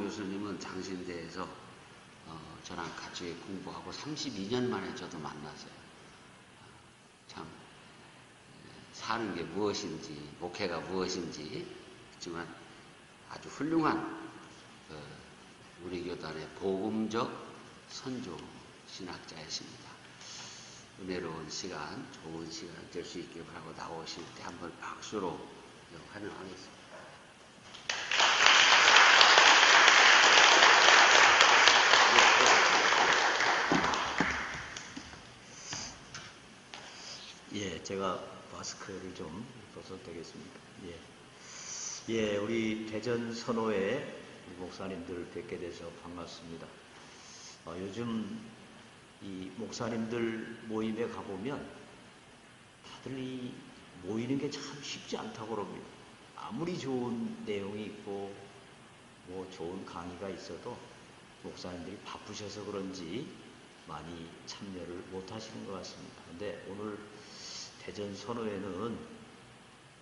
교수님은 장신대에서 저랑 같이 공부하고 32년 만에 저도 만났어요. 참 사는 게 무엇인지, 목회가 무엇인지, 그렇지만 아주 훌륭한 우리 교단의 복음적 선조 신학자이십니다. 은혜로운 시간, 좋은 시간 될 수 있길 바라고 나오실 때 한번 박수로 환영하겠습니다. 예, 제가 마스크를 좀 벗어도 되겠습니까? 예, 우리 대전 선호회 목사님들 뵙게 돼서 반갑습니다. 요즘 이 목사님들 모임에 가보면 다들 이 모이는 게 참 쉽지 않다고 그럽니다. 아무리 좋은 내용이 있고 뭐 좋은 강의가 있어도 목사님들이 바쁘셔서 그런지 많이 참여를 못 하시는 것 같습니다. 근데 오늘 대전 선호회는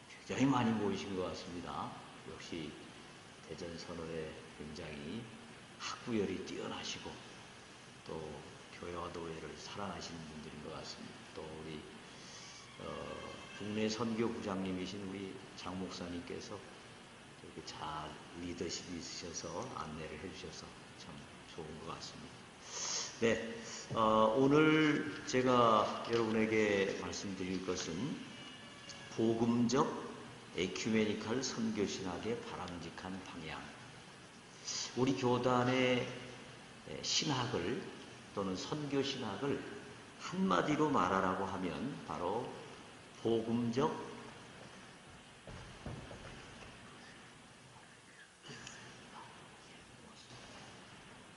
굉장히 많이 모이신 것 같습니다. 역시 대전 선호회 굉장히 학구열이 뛰어나시고 또 교회와 노예를 사랑하시는 분들인 것 같습니다. 또 우리 국내 선교부장님이신 우리 장 목사님께서 이렇게 잘 리더십이 있으셔서 안내를 해주셔서 참 좋은 것 같습니다. 네, 오늘 제가 여러분에게 말씀드릴 것은 복음적 에큐메니칼 선교신학의 바람직한 방향. 우리 교단의 신학을 또는 선교신학을 한마디로 말하라고 하면 바로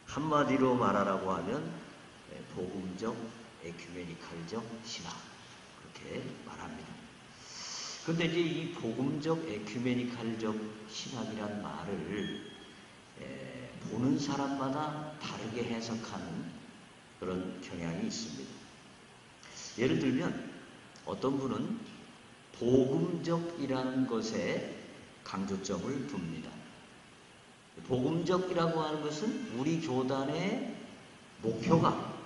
한마디로 말하라고 하면 복음적 에큐메니칼적 신학 그렇게 말합니다. 그런데 이제 이 복음적 에큐메니칼적 신학이란 말을 보는 사람마다 다르게 해석하는 그런 경향이 있습니다. 예를 들면 어떤 분은 복음적이라는 것에 강조점을 둡니다. 복음적이라고 하는 것은 우리 교단의 목표가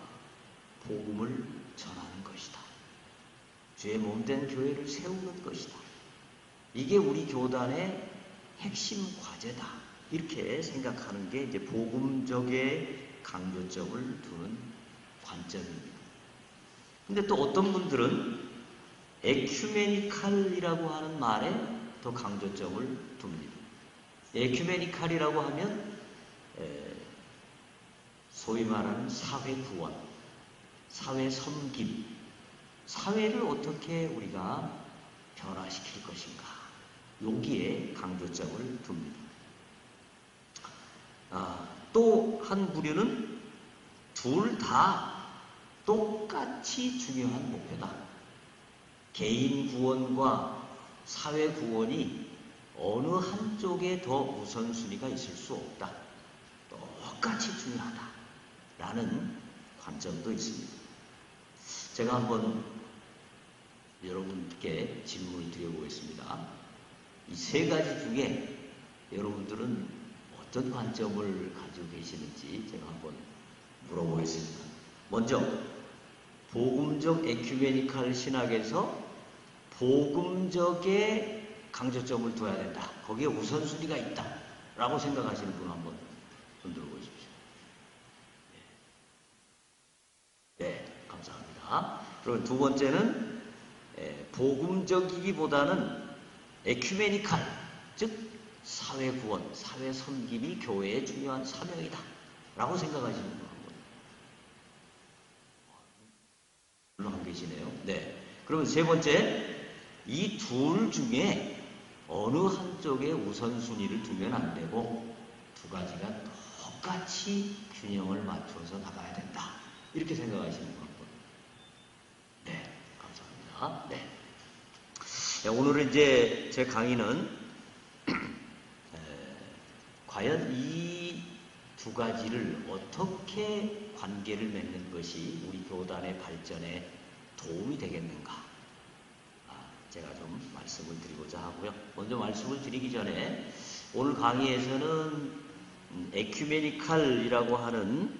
복음을 전하는 것이다. 주의 몸된 교회를 세우는 것이다. 이게 우리 교단의 핵심 과제다. 이렇게 생각하는 게 이제 복음적의 강조점을 두는 관점입니다. 근데 또 어떤 분들은 에큐메니칼이라고 하는 말에 더 강조점을 둡니다. 에큐메니칼이라고 하면 소위 말하는 사회 구원, 사회 섬김, 사회를 어떻게 우리가 변화시킬 것인가 여기에 강조점을 둡니다. 또 한 부류는 둘 다 똑같이 중요한 목표다. 개인 구원과 사회 구원이 어느 한쪽에 더 우선순위가 있을 수 없다. 똑같이 중요하다. 라는 관점도 있습니다. 제가 한번 여러분께 질문을 드려보겠습니다. 이 세 가지 중에 여러분들은 어떤 관점을 가지고 계시는지 제가 한번 물어보겠습니다. 먼저 복음적 에큐메니칼 신학에서 복음적에 강조점을 둬야 된다. 거기에 우선순위가 있다. 라고 생각하시는 분 한번 흔들어 보십시오. 네, 감사합니다. 그럼 두 번째는 복음적이기보다는 에큐메니칼, 즉 사회 구원, 사회 섬김이 교회의 중요한 사명이다. 라고 생각하시는 분 한번. 물론 한 계시네요. 네. 그러면 세 번째, 이 둘 중에 어느 한쪽에 우선순위를 두면 안 되고 두 가지가 똑같이 균형을 맞춰서 나가야 된다. 이렇게 생각하시는 분 한번. 네, 감사합니다. 네. 오늘은 이제 제 강의는 과연 이 두 가지를 어떻게 관계를 맺는 것이 우리 교단의 발전에 도움이 되겠는가? 제가 좀 말씀을 드리고자 하고요. 먼저 말씀을 드리기 전에 오늘 강의에서는 에큐메니칼이라고 하는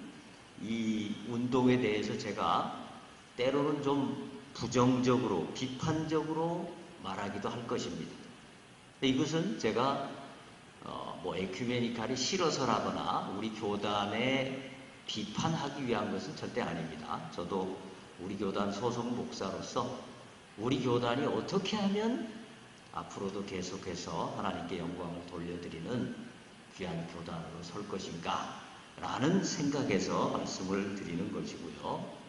이 운동에 대해서 제가 때로는 좀 부정적으로, 비판적으로 말하기도 할 것입니다. 이것은 제가 뭐 에큐메니칼이 싫어서라거나 우리 교단에 비판하기 위한 것은 절대 아닙니다. 저도 우리 교단 소속 목사로서 우리 교단이 어떻게 하면 앞으로도 계속해서 하나님께 영광을 돌려드리는 귀한 교단으로 설 것인가 라는 생각에서 말씀을 드리는 것이고요.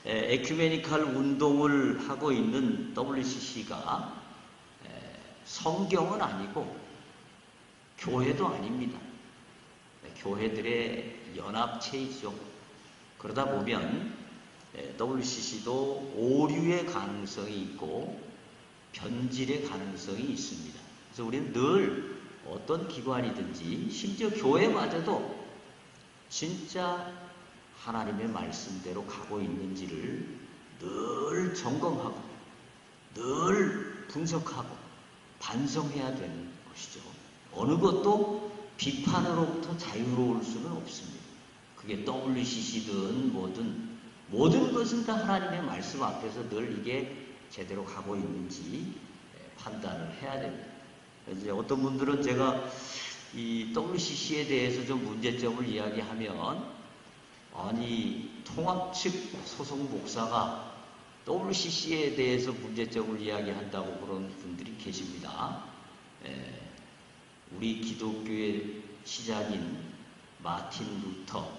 에큐메니칼 운동을 하고 있는 WCC가 성경은 아니고 교회도 아닙니다. 교회들의 연합체이죠. 그러다 보면 WCC도 오류의 가능성이 있고 변질의 가능성이 있습니다. 그래서 우리는 늘 어떤 기관이든지 심지어 교회마저도 진짜 하나님의 말씀대로 가고 있는지를 늘 점검하고 늘 분석하고 반성해야 되는 것이죠. 어느 것도 비판으로부터 자유로울 수는 없습니다. 그게 WCC든 모든 것은 다 하나님의 말씀 앞에서 늘 이게 제대로 가고 있는지 판단을 해야 됩니다. 이제 어떤 분들은 제가 이 WCC에 대해서 좀 문제점을 이야기하면 아니 통합 측 소속 목사가 WCC에 대해서 문제점을 이야기한다고 그런 분들이 계십니다. 우리 기독교의 시작인 마틴 루터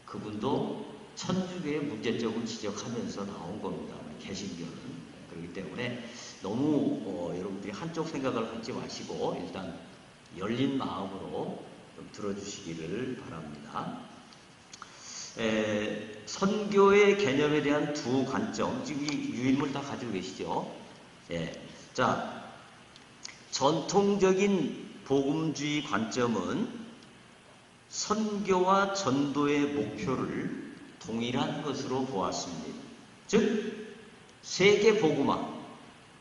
그분도 천주교의 문제점을 지적하면서 나온 겁니다. 개신교는. 그렇기 때문에 너무 여러분들이 한쪽 생각을 갖지 마시고 일단 열린 마음으로 좀 들어주시기를 바랍니다. 선교의 개념에 대한 두 관점, 지금 이 유인물 다 가지고 계시죠? 자, 전통적인 복음주의 관점은 선교와 전도의 목표를 동일한 것으로 보았습니다. 즉, 세계 복음화,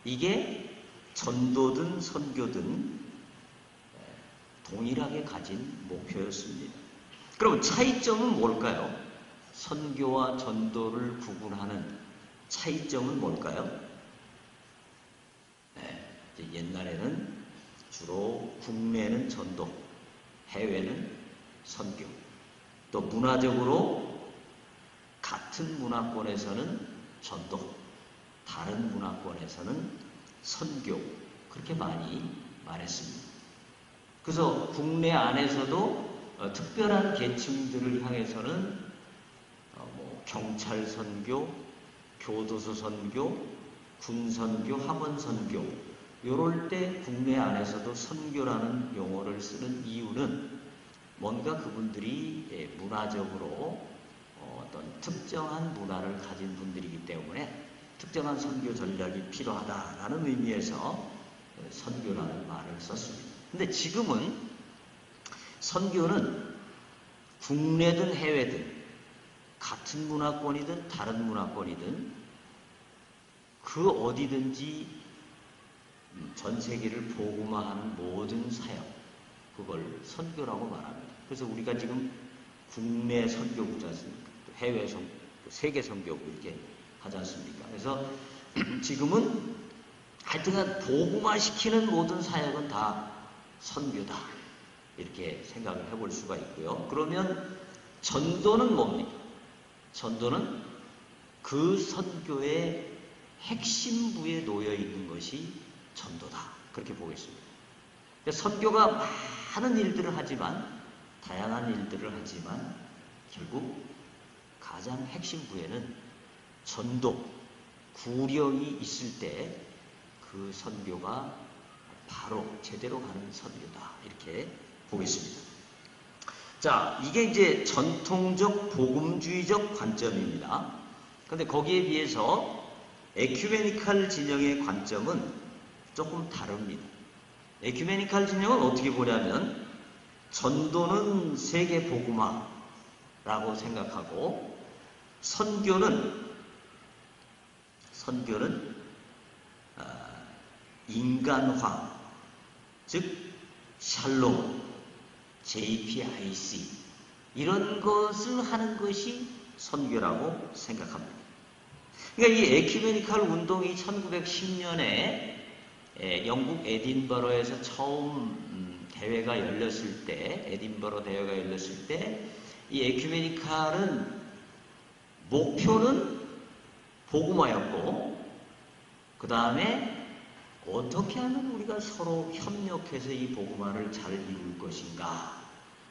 이게 전도든 선교든 동일하게 가진 목표였습니다. 그럼 차이점은 뭘까요? 선교와 전도를 구분하는 차이점은 뭘까요? 옛날에는 주로 국내는 전도, 해외는 선교. 또 문화적으로 같은 문화권에서는 전도, 다른 문화권에서는 선교. 그렇게 많이 말했습니다. 그래서 국내 안에서도 특별한 계층들을 향해서는 경찰 선교, 교도소 선교, 군 선교, 학원 선교 이럴 때 국내 안에서도 선교라는 용어를 쓰는 이유는 뭔가 그분들이 문화적으로 어떤 특정한 문화를 가진 분들이기 때문에 특정한 선교 전략이 필요하다라는 의미에서 선교라는 말을 썼습니다. 근데 지금은 선교는 국내든 해외든 같은 문화권이든 다른 문화권이든 그 어디든지 전 세계를 복음화하는 모든 사역, 그걸 선교라고 말합니다. 그래서 우리가 지금 국내 선교부지 않습니까? 해외 선교, 세계 선교부 이렇게 하지 않습니까? 그래서 지금은 하여튼간 복음화시키는 모든 사역은 다 선교다. 이렇게 생각을 해볼 수가 있고요. 그러면 전도는 뭡니까? 전도는 그 선교의 핵심부에 놓여 있는 것이 전도다. 그렇게 보겠습니다. 선교가 많은 일들을 하지만, 다양한 일들을 하지만 결국 가장 핵심부에는 전도, 구령이 있을 때 그 선교가 바로 제대로 가는 선교다. 이렇게 보겠습니다. 자, 이게 이제 전통적 복음주의적 관점입니다. 그런데 거기에 비해서 에큐메니칼 진영의 관점은 조금 다릅니다. 에큐메니칼 진영은 어떻게 보냐면 전도는 세계 복음화라고 생각하고 선교는 인간화, 즉 샬롬, JPIC 이런 것을 하는 것이 선교라고 생각합니다. 그러니까 이 에큐메니칼 운동이 1910년에 영국 에딘버러에서 처음 대회가 열렸을 때, 에딘버러 대회가 열렸을 때, 이 에큐메니칼은 목표는 복음화였고, 그 다음에 어떻게 하면 우리가 서로 협력해서 이 복음화를 잘 이룰 것인가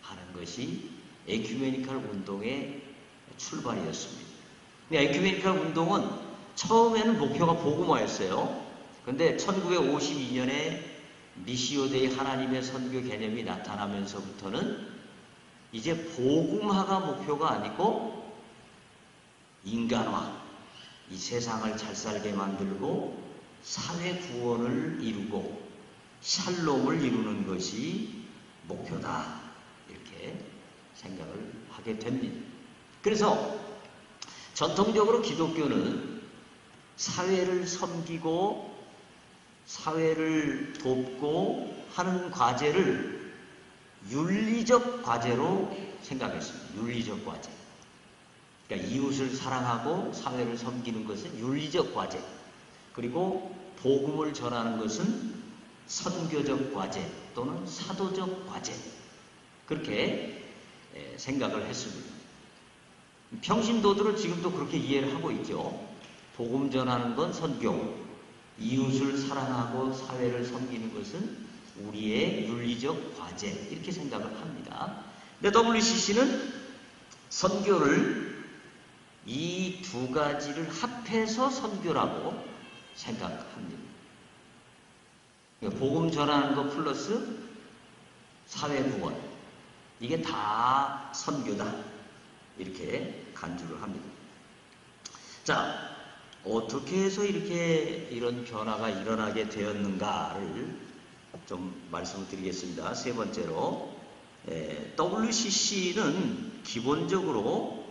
하는 것이 에큐메니칼 운동의 출발이었습니다. 에큐메니칼 운동은 처음에는 목표가 복음화였어요. 그런데 1952년에 미시오데이 하나님의 선교 개념이 나타나면서부터는 이제 복음화가 목표가 아니고 인간화, 이 세상을 잘 살게 만들고 사회 구원을 이루고 샬롬을 이루는 것이 목표다, 이렇게 생각을 하게 됩니다. 그래서 전통적으로 기독교는 사회를 섬기고 사회를 돕고 하는 과제를 윤리적 과제로 생각했습니다. 윤리적 과제. 그러니까 이웃을 사랑하고 사회를 섬기는 것은 윤리적 과제. 그리고 복음을 전하는 것은 선교적 과제 또는 사도적 과제. 그렇게 생각을 했습니다. 평신도들은 지금도 그렇게 이해를 하고 있죠. 복음 전하는 건 선교, 이웃을 사랑하고 사회를 섬기는 것은 우리의 윤리적 과제, 이렇게 생각을 합니다. 근데 WCC는 선교를 이 두 가지를 합해서 선교라고 생각합니다. 복음 전하는 것 플러스 사회 구원, 이게 다 선교다, 이렇게 간주를 합니다. 자, 어떻게 해서 이런 변화가 일어나게 되었는가를 좀 말씀을 드리겠습니다. 세 번째로, WCC는 기본적으로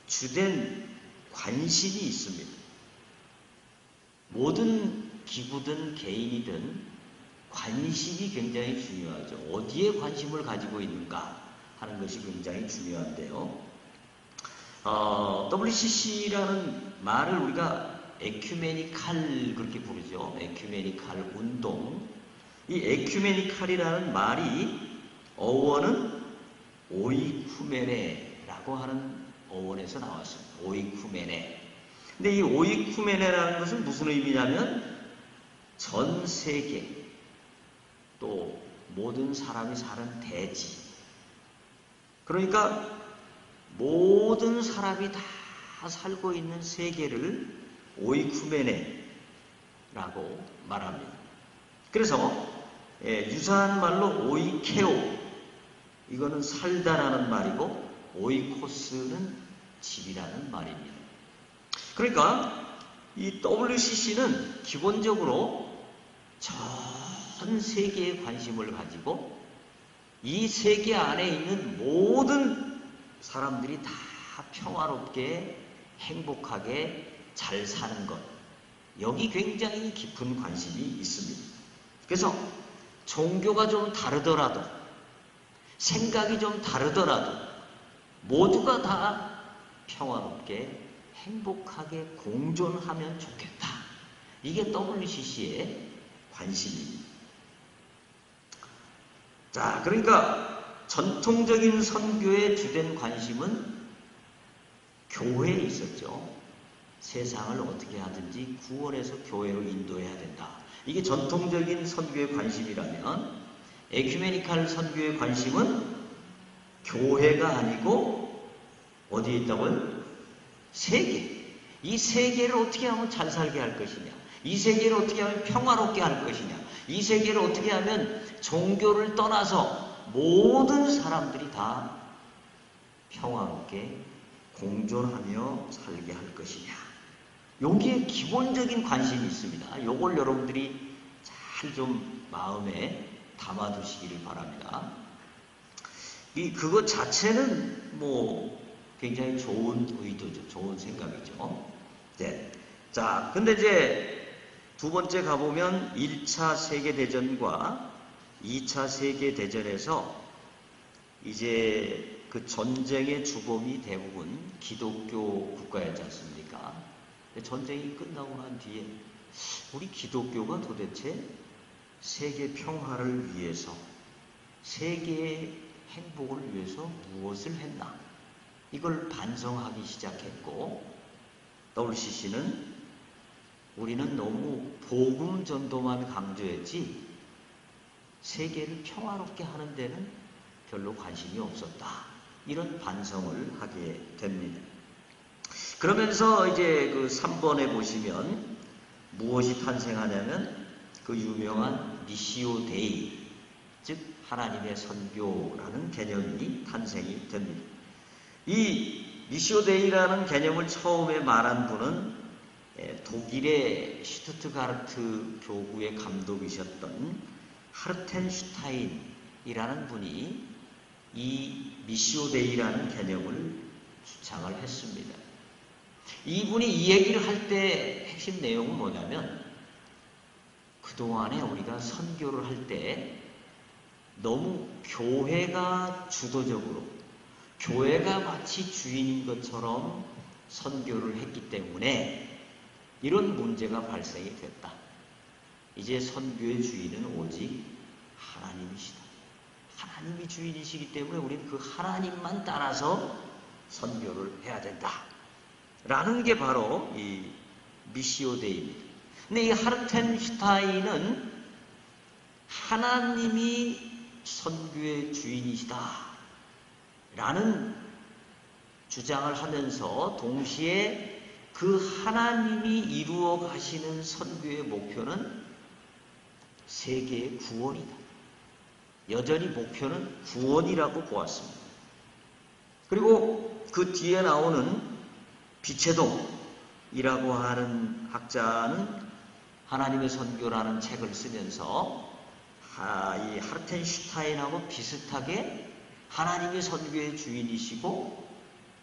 주된 관심이 있습니다. 모든 기구든 개인이든 관심이 굉장히 중요하죠. 어디에 관심을 가지고 있는가 하는 것이 굉장히 중요한데요. WCC라는 말을 우리가 에큐메니칼 그렇게 부르죠. 에큐메니칼 운동. 이 에큐메니칼이라는 말이 어원은 오이쿠메네라고 하는 어원에서 나왔습니다. 오이쿠메네. 근데 이 오이쿠메네라는 것은 무슨 의미냐면 전 세계, 또 모든 사람이 사는 대지. 그러니까 모든 사람이 다 살고 있는 세계를 오이쿠메네라고 말합니다. 그래서 유사한 말로 오이케오, 이거는 살다라는 말이고 오이코스는 집이라는 말입니다. 그러니까 이 WCC는 기본적으로 전 세계에 관심을 가지고 이 세계 안에 있는 모든 사람들이 다 평화롭게 행복하게 잘 사는 것, 여기 굉장히 깊은 관심이 있습니다. 그래서 종교가 좀 다르더라도, 생각이 좀 다르더라도 모두가 다 평화롭게 행복하게 공존하면 좋겠다, 이게 WCC의 관심입니다. 자, 그러니까 전통적인 선교의 주된 관심은 교회에 있었죠. 세상을 어떻게 하든지 구원해서 교회로 인도해야 된다. 이게 전통적인 선교의 관심이라면 에큐메니칼 선교의 관심은 교회가 아니고 어디에 있다고요? 세계. 이 세계를 어떻게 하면 잘 살게 할 것이냐, 이 세계를 어떻게 하면 평화롭게 할 것이냐, 이 세계를 어떻게 하면 종교를 떠나서 모든 사람들이 다 평화롭게 공존하며 살게 할 것이냐, 여기에 기본적인 관심이 있습니다. 요걸 여러분들이 잘 좀 마음에 담아두시기를 바랍니다. 그것 자체는 굉장히 좋은 의도죠. 좋은 생각이죠. 네. 자, 근데 이제 두 번째 가보면 1차 세계대전과 2차 세계대전에서 이제 그 전쟁의 주범이 대부분 기독교 국가였지 않습니까? 전쟁이 끝나고 난 뒤에 우리 기독교가 도대체 세계 평화를 위해서, 세계의 행복을 위해서 무엇을 했나? 이걸 반성하기 시작했고, WCC는 우리는 너무 복음 전도만 강조했지 세계를 평화롭게 하는 데는 별로 관심이 없었다. 이런 반성을 하게 됩니다. 그러면서 이제 그 3번에 보시면 무엇이 탄생하냐면 그 유명한 미시오 데이, 즉 하나님의 선교라는 개념이 탄생이 됩니다. 이 미시오 데이라는 개념을 처음에 말한 분은 독일의 슈투트가르트 교구의 감독이셨던 하르텐슈타인이라는 분이 이 미시오 데이라는 개념을 주창을 했습니다. 이분이 이 얘기를 할 때 핵심 내용은 뭐냐면, 그동안에 우리가 선교를 할 때 너무 교회가 주도적으로, 교회가 마치 주인인 것처럼 선교를 했기 때문에 이런 문제가 발생이 됐다. 이제 선교의 주인은 오직 하나님이시다. 하나님이 주인이시기 때문에 우리는 그 하나님만 따라서 선교를 해야 된다. 라는 게 바로 이 미시오 데이입니다. 근데 이 하르텐슈타인은 하나님이 선교의 주인이시다 라는 주장을 하면서 동시에 그 하나님이 이루어 가시는 선교의 목표는 세계의 구원이다. 여전히 목표는 구원이라고 보았습니다. 그리고 그 뒤에 나오는 비체동이라고 하는 학자는 하나님의 선교라는 책을 쓰면서 이 하르텐슈타인하고 비슷하게 하나님이 선교의 주인이시고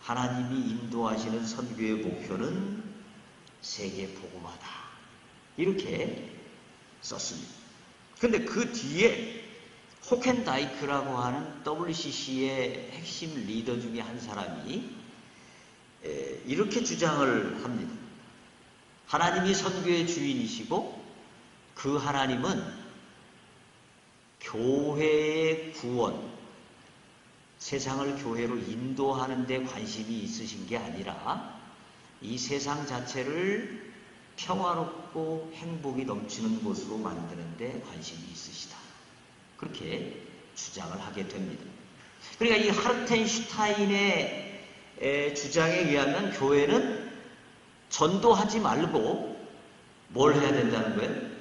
하나님이 인도하시는 선교의 목표는 세계 복음화다. 이렇게 썼습니다. 근데 그 뒤에 호켄다이크라고 하는 WCC의 핵심 리더 중에 한 사람이 이렇게 주장을 합니다. 하나님이 선교의 주인이시고 그 하나님은 교회의 구원, 세상을 교회로 인도하는 데 관심이 있으신 게 아니라 이 세상 자체를 평화롭고 행복이 넘치는 곳으로 만드는 데 관심이 있으시다. 그렇게 주장을 하게 됩니다. 그러니까 이 하르텐슈타인의 주장에 의하면 교회는 전도하지 말고 뭘 해야 된다는 거예요?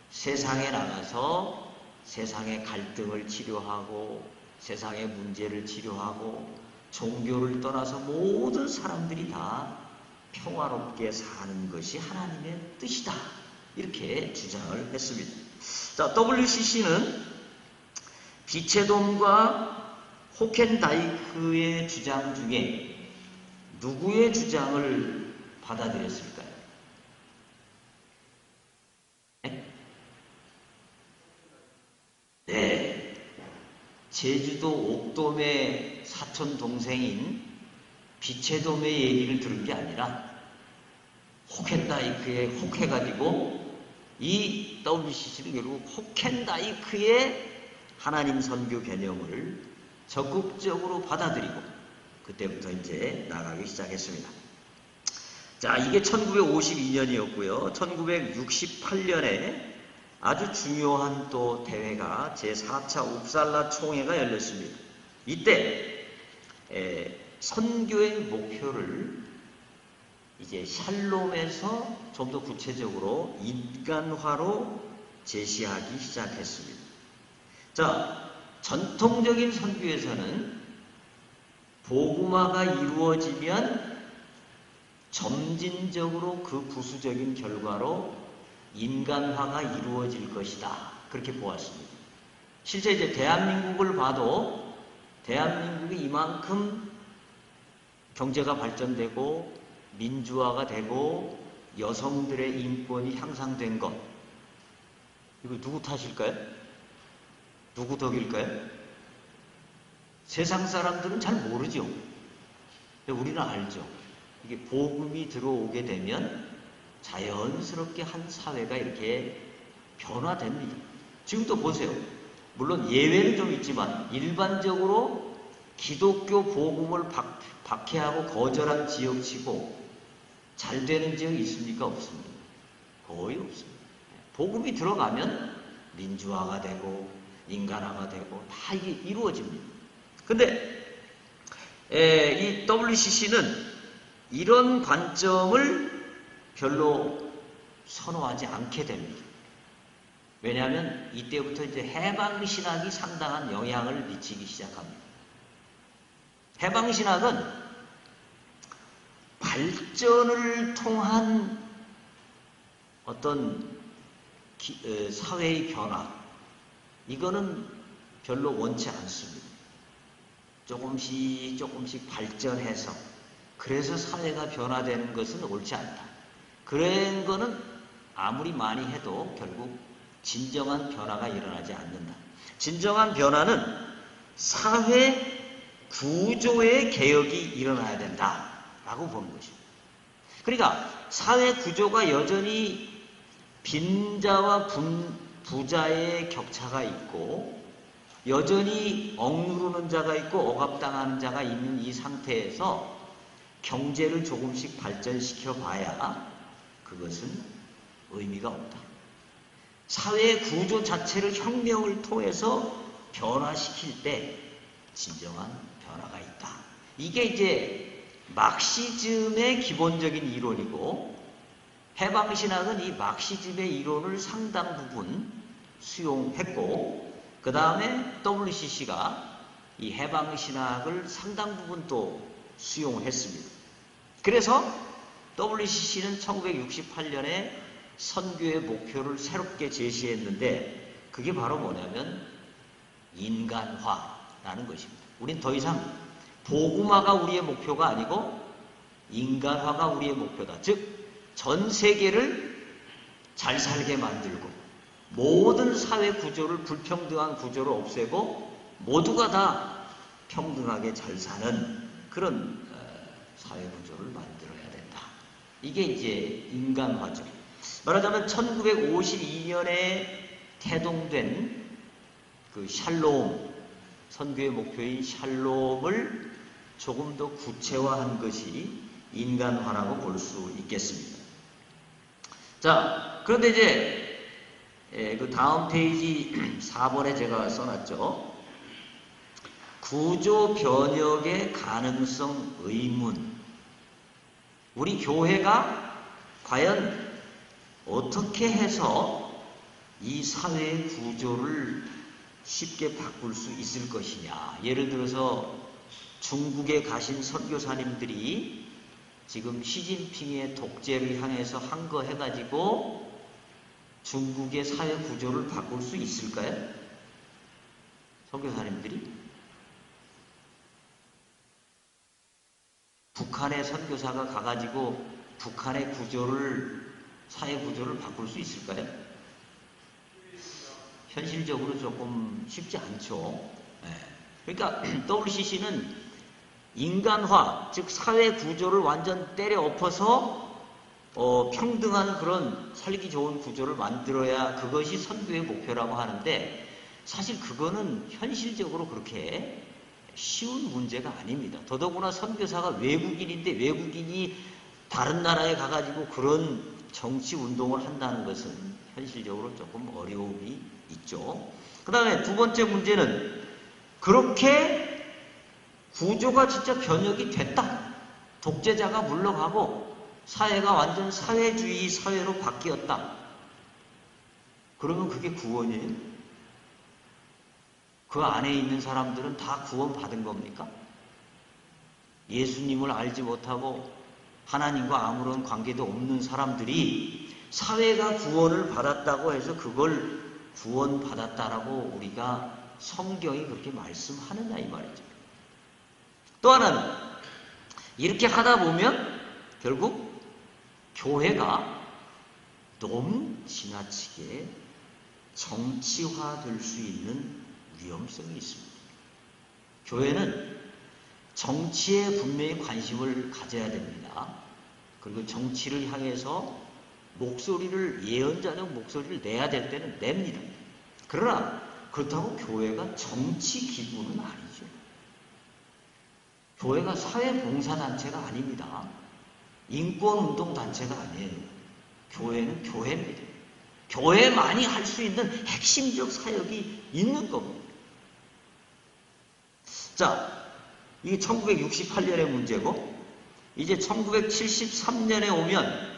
세상에 나가서 세상의 갈등을 치료하고 세상의 문제를 치료하고 종교를 떠나서 모든 사람들이 다 평화롭게 사는 것이 하나님의 뜻이다. 이렇게 주장을 했습니다. 자, WCC는 비체돔과 호켄다이크의 주장 중에 누구의 주장을 받아들였을까요? 네. 제주도 옥돔의 사촌 동생인 비체돔의 얘기를 들은 게 아니라 호켄다이크의 혹해가지고 이 WCC는 결국 호켄다이크의 하나님 선교 개념을 적극적으로 받아들이고 그때부터 이제 나가기 시작했습니다. 자, 이게 1952년이었고요. 1968년에 아주 중요한 또 대회가 제4차 웁살라 총회가 열렸습니다. 이때 선교의 목표를 이제 샬롬에서 좀 더 구체적으로 인간화로 제시하기 시작했습니다. 자, 전통적인 선교에서는 복음화가 이루어지면 점진적으로 그 부수적인 결과로 인간화가 이루어질 것이다. 그렇게 보았습니다. 실제 이제 대한민국을 봐도 대한민국이 이만큼 경제가 발전되고 민주화가 되고 여성들의 인권이 향상된 것, 이거 누구 탓일까요? 누구 덕일까요? 세상 사람들은 잘 모르죠. 근데 우리는 알죠. 이게 복음이 들어오게 되면 자연스럽게 한 사회가 이렇게 변화됩니다. 지금도 보세요. 물론 예외는 좀 있지만 일반적으로 기독교 복음을 박해하고 거절한 지역치고 잘 되는 지역이 있습니까? 없습니다. 거의 없습니다. 복음이 들어가면 민주화가 되고 인간화가 되고 다 이게 이루어집니다. 근데 이 WCC는 이런 관점을 별로 선호하지 않게 됩니다. 왜냐하면 이때부터 이제 해방신학이 상당한 영향을 미치기 시작합니다. 해방신학은 발전을 통한 어떤 사회의 변화, 이거는 별로 원치 않습니다. 조금씩 발전해서 그래서 사회가 변화되는 것은 옳지 않다. 그런 거는 아무리 많이 해도 결국 진정한 변화가 일어나지 않는다. 진정한 변화는 사회 구조의 개혁이 일어나야 된다라고 보는 것입니다. 그러니까 사회 구조가 여전히 빈자와 부자의 격차가 있고 여전히 억누르는 자가 있고 억압당하는 자가 있는 이 상태에서 경제를 조금씩 발전시켜 봐야 그것은 의미가 없다. 사회 구조 자체를 혁명을 통해서 변화시킬 때 진정한 변화가 있다. 이게 이제 막시즘의 기본적인 이론이고 해방신학은 이 막시즘의 이론을 상당 부분 수용했고 그 다음에 WCC가 이 해방신학을 상당 부분 또 수용했습니다. 그래서 WCC는 1968년에 선교의 목표를 새롭게 제시했는데 그게 바로 뭐냐면 인간화라는 것입니다. 우린 더 이상 복음화가 우리의 목표가 아니고 인간화가 우리의 목표다. 즉 전 세계를 잘 살게 만들고 모든 사회 구조를 불평등한 구조를 없애고 모두가 다 평등하게 잘 사는 그런 사회 구조를 만들어야 된다. 이게 이제 인간화죠. 말하자면 1952년에 태동된 그 샬롬, 선교의 목표인 샬롬을 조금 더 구체화한 것이 인간화라고 볼 수 있겠습니다. 자, 그런데 이제 그 다음 페이지 4번에 제가 써놨죠. 구조 변혁의 가능성 의문. 우리 교회가 과연 어떻게 해서 이 사회의 구조를 쉽게 바꿀 수 있을 것이냐. 예를 들어서 중국에 가신 선교사님들이 지금 시진핑의 독재를 향해서 한 거 해가지고 중국의 사회 구조를 바꿀 수 있을까요? 선교사님들이? 북한의 선교사가 가가지고 북한의 구조를, 사회 구조를 바꿀 수 있을까요? 현실적으로 조금 쉽지 않죠. 그러니까 WCC는 인간화, 즉 사회 구조를 완전 때려 엎어서 평등한 그런 살기 좋은 구조를 만들어야 그것이 선교의 목표라고 하는데 사실 그거는 현실적으로 그렇게 쉬운 문제가 아닙니다. 더더구나 선교사가 외국인인데 외국인이 다른 나라에 가가지고 그런 정치 운동을 한다는 것은 현실적으로 조금 어려움이 있죠. 그 다음에 두 번째 문제는 그렇게 구조가 진짜 변혁이 됐다. 독재자가 물러가고 사회가 완전 사회주의 사회로 바뀌었다. 그러면 그게 구원이에요? 그 안에 있는 사람들은 다 구원받은 겁니까? 예수님을 알지 못하고 하나님과 아무런 관계도 없는 사람들이 사회가 구원을 받았다고 해서 그걸 구원받았다라고 우리가 성경이 그렇게 말씀하느냐 이 말이죠. 또 하나는 이렇게 하다 보면 결국 교회가 너무 지나치게 정치화될 수 있는 위험성이 있습니다. 교회는 정치에 분명히 관심을 가져야 됩니다. 그리고 정치를 향해서 목소리를, 예언자적 목소리를 내야 될 때는 냅니다. 그러나 그렇다고 교회가 정치 기구는 아니죠. 교회가 사회봉사단체가 아닙니다. 인권운동단체가 아니에요. 교회는 교회입니다. 교회만이 할 수 있는 핵심적 사역이 있는 겁니다. 자, 이게 1968년의 문제고, 이제 1973년에 오면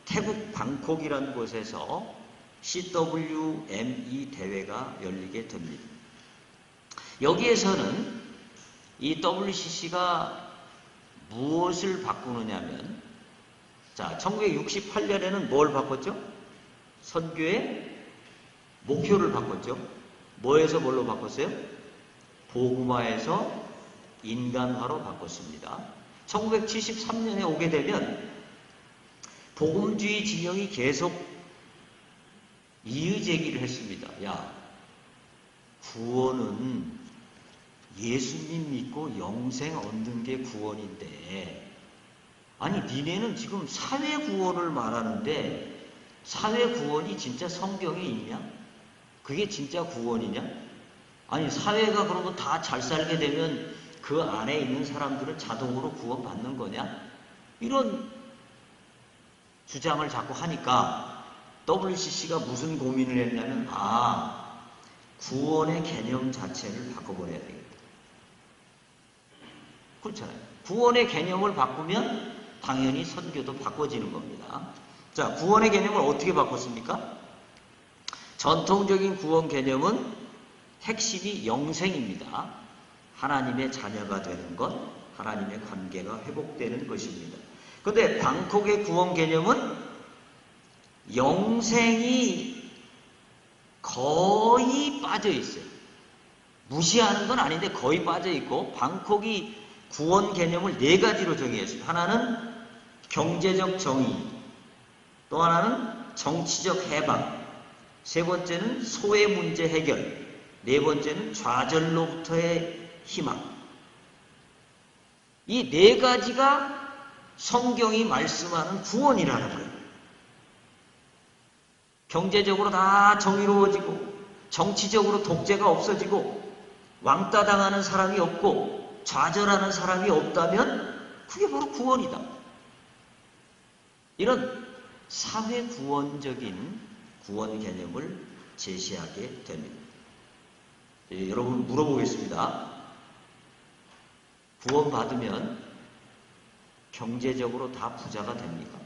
태국 방콕이라는 곳에서 CWME 대회가 열리게 됩니다. 여기에서는 이 WCC가 무엇을 바꾸느냐면, 자, 1968년에는 뭘 바꿨죠? 선교의 목표를 바꿨죠. 뭐에서 뭘로 바꿨어요? 복음화에서 인간화로 바꿨습니다. 1973년에 오게 되면 복음주의 진영이 계속 이의제기를 했습니다. 야, 구원은 예수님 믿고 영생 얻는 게 구원인데, 아니 니네는 지금 사회 구원을 말하는데 사회 구원이 진짜 성경에 있냐? 그게 진짜 구원이냐? 아니 사회가 그러면 다 잘 살게 되면 그 안에 있는 사람들은 자동으로 구원받는 거냐? 이런 주장을 자꾸 하니까 WCC가 무슨 고민을 했냐면, 구원의 개념 자체를 바꿔버려야 되겠다. 그렇잖아요. 구원의 개념을 바꾸면 당연히 선교도 바꿔지는 겁니다. 자, 구원의 개념을 어떻게 바꿨습니까? 전통적인 구원 개념은 핵심이 영생입니다. 하나님의 자녀가 되는 것, 하나님의 관계가 회복되는 것입니다. 그런데 방콕의 구원 개념은 영생이 거의 빠져 있어요. 무시하는 건 아닌데 거의 빠져 있고, 방콕이 구원 개념을 4가지로 정의했습니다. 하나는 경제적 정의, 또 하나는 정치적 해방, 세 번째는 소외 문제 해결, 네 번째는 좌절로부터의 희망. 이 4가지가 성경이 말씀하는 구원이라는 거예요. 경제적으로 다 정의로워지고, 정치적으로 독재가 없어지고, 왕따 당하는 사람이 없고, 좌절하는 사람이 없다면 그게 바로 구원이다. 이런 사회 구원적인 구원 개념을 제시하게 됩니다. 여러분 물어보겠습니다. 구원받으면 경제적으로 다 부자가 됩니까?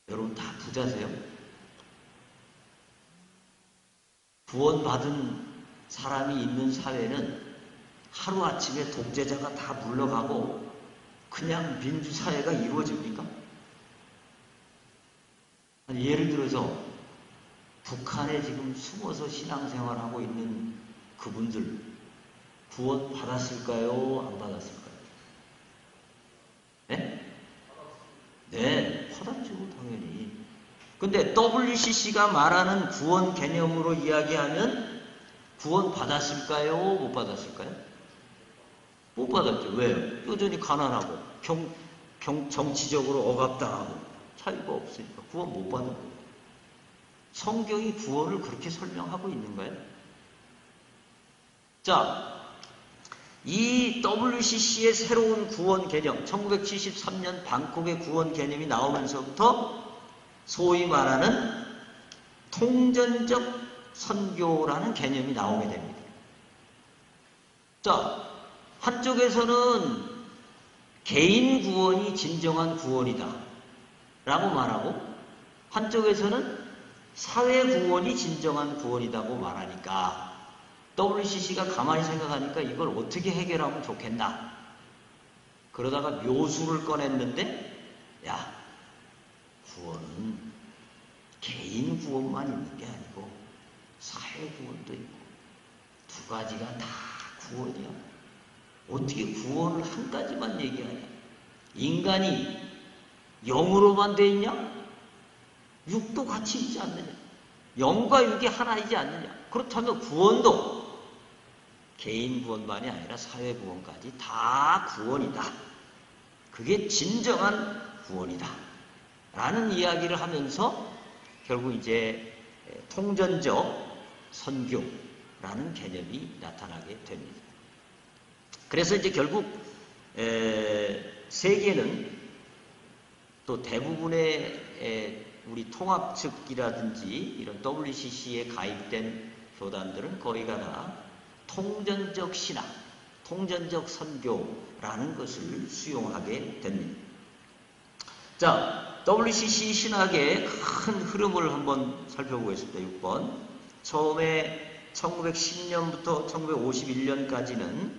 여러분 다 부자세요? 구원받은 사람이 있는 사회는 하루아침에 독재자가 다 물러가고 그냥 민주사회가 이루어집니까? 예를 들어서 북한에 지금 숨어서 신앙생활하고 있는 그분들 구원 받았을까요? 안 받았을까요? 네? 네, 받았죠, 당연히. 근데 WCC가 말하는 구원 개념으로 이야기하면 구원 받았을까요? 못 받았을까요? 못 받았죠. 왜요? 여전히 가난하고 정치적으로 억압당하고 차이가 없으니까 구원 못 받은 거예요. 성경이 구원을 그렇게 설명하고 있는가요? 자, 이 WCC의 새로운 구원 개념, 1973년 방콕의 구원 개념이 나오면서부터 소위 말하는 통전적 선교라는 개념이 나오게 됩니다. 자, 한쪽에서는 개인 구원이 진정한 구원이다 라고 말하고, 한쪽에서는 사회 구원이 진정한 구원이라고 말하니까 WCC가 가만히 생각하니까 이걸 어떻게 해결하면 좋겠나. 그러다가 묘수를 꺼냈는데, 야, 구원은 개인 구원만 있는 게 아니고 사회 구원도 있고 2가지가 다 구원이야. 어떻게 구원을 한 가지만 얘기하냐. 인간이 영으로만 돼 있냐? 육도 같이 있지 않느냐? 영과 육이 하나이지 않느냐? 그렇다면 구원도 개인 구원만이 아니라 사회 구원까지 다 구원이다. 그게 진정한 구원이다. 라는 이야기를 하면서 결국 이제 통전적 선교라는 개념이 나타나게 됩니다. 그래서 이제 결국 세계는 또 대부분의 우리 통합 측이라든지 이런 WCC에 가입된 교단들은 거의가 다 통전적 신학, 통전적 선교라는 것을 수용하게 됩니다. 자, WCC 신학의 큰 흐름을 한번 살펴보겠습니다. 6번. 처음에 1910년부터 1951년까지는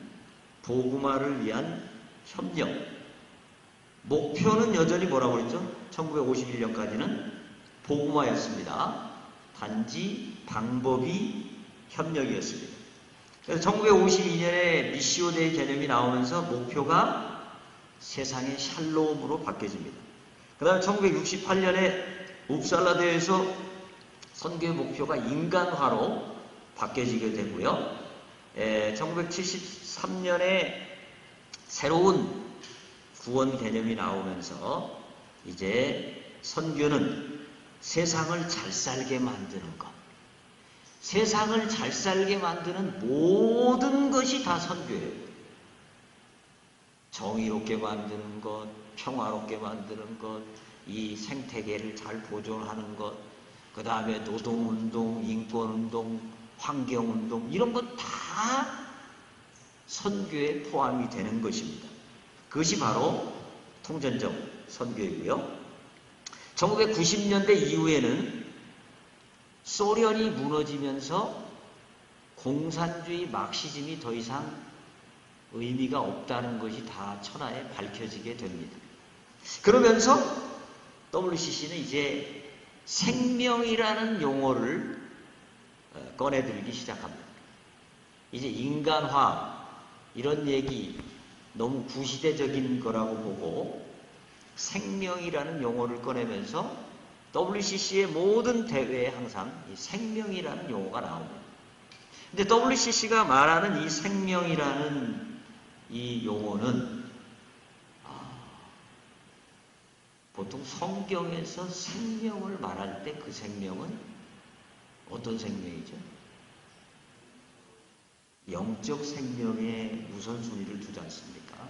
복음화를 위한 협력. 목표는 여전히 뭐라고 그랬죠? 1951년까지는 복음화였습니다. 단지 방법이 협력이었습니다. 그래서 1952년에 미시오데이 개념이 나오면서 목표가 세상의 샬롬으로 바뀌어집니다. 그 다음에 1968년에 웁살라 대회에서 선교의 목표가 인간화로 바뀌어지게 되고요. 1973년에 새로운 구원 개념이 나오면서 이제 선교는 세상을 잘 살게 만드는 것. 세상을 잘 살게 만드는 모든 것이 다 선교예요. 정의롭게 만드는 것, 평화롭게 만드는 것, 이 생태계를 잘 보존하는 것, 그 다음에 노동운동, 인권운동, 환경운동 이런 것 다 선교에 포함이 되는 것입니다. 그것이 바로 통전적 선교이고요. 1990년대 이후에는 소련이 무너지면서 공산주의 마크시즘이 더 이상 의미가 없다는 것이 다 천하에 밝혀지게 됩니다. 그러면서 WCC는 이제 생명이라는 용어를 꺼내들기 시작합니다. 이제 인간화 이런 얘기 너무 구시대적인 거라고 보고 생명이라는 용어를 꺼내면서 WCC의 모든 대회에 항상 이 생명이라는 용어가 나옵니다. 근데 WCC가 말하는 이 생명이라는 이 용어는 보통 성경에서 생명을 말할 때 그 생명은 어떤 생명이죠? 영적 생명에 우선순위를 두지 않습니까?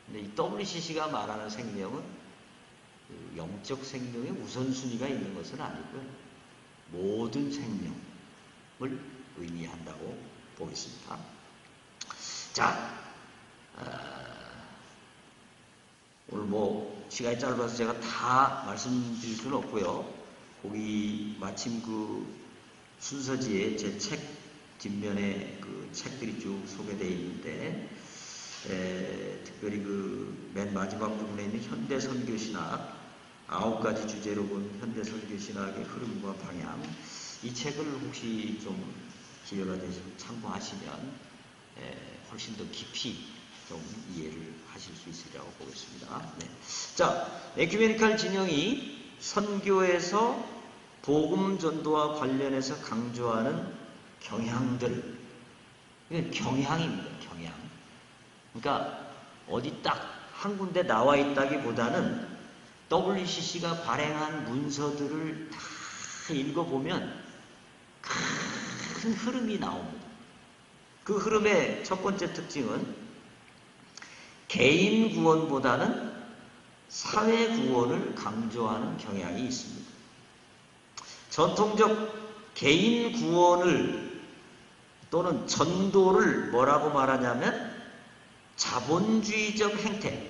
근데 이 WCC가 말하는 생명은 그 영적 생명에 우선순위가 있는 것은 아니고요. 모든 생명을 의미한다고 보겠습니다. 자, 오늘 뭐 시간이 짧아서 제가 다 말씀드릴 수는 없고요. 거기 마침 그 순서지에 제 책 뒷면에 그 책들이 쭉 소개되어 있는데 특별히 그 맨 마지막 부분에 있는 현대 선교 신학 9가지 주제로 본 현대 선교 신학의 흐름과 방향 이 책을 혹시 좀 기회가 되시면 참고하시면 훨씬 더 깊이 좀 이해를 하실 수 있으리라고 보겠습니다. 네. 자, 에큐메니칼 진영이 선교에서 복음 전도와 관련해서 강조하는 경향들, 이건 경향입니다. 경향. 그러니까 어디 딱 한 군데 나와 있다기보다는 WCC가 발행한 문서들을 다 읽어보면 큰 흐름이 나옵니다. 그 흐름의 첫 번째 특징은 개인 구원보다는 사회 구원을 강조하는 경향이 있습니다. 전통적 개인 구원을 또는 전도를 뭐라고 말하냐면 자본주의적 행태,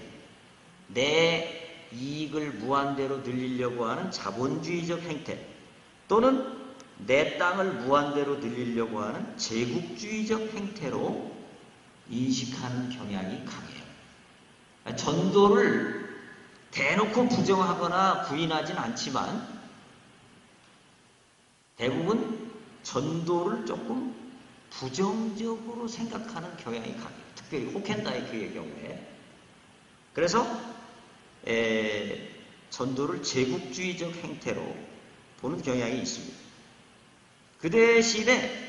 내 이익을 무한대로 늘리려고 하는 자본주의적 행태 또는 내 땅을 무한대로 늘리려고 하는 제국주의적 행태로 인식하는 경향이 강해요. 전도를 대놓고 부정하거나 부인하진 않지만 대부분 전도를 조금 부정적으로 생각하는 경향이 강해요. 특별히 호켄다이크의 경우에. 그래서 전도를 제국주의적 행태로 보는 경향이 있습니다. 그 대신에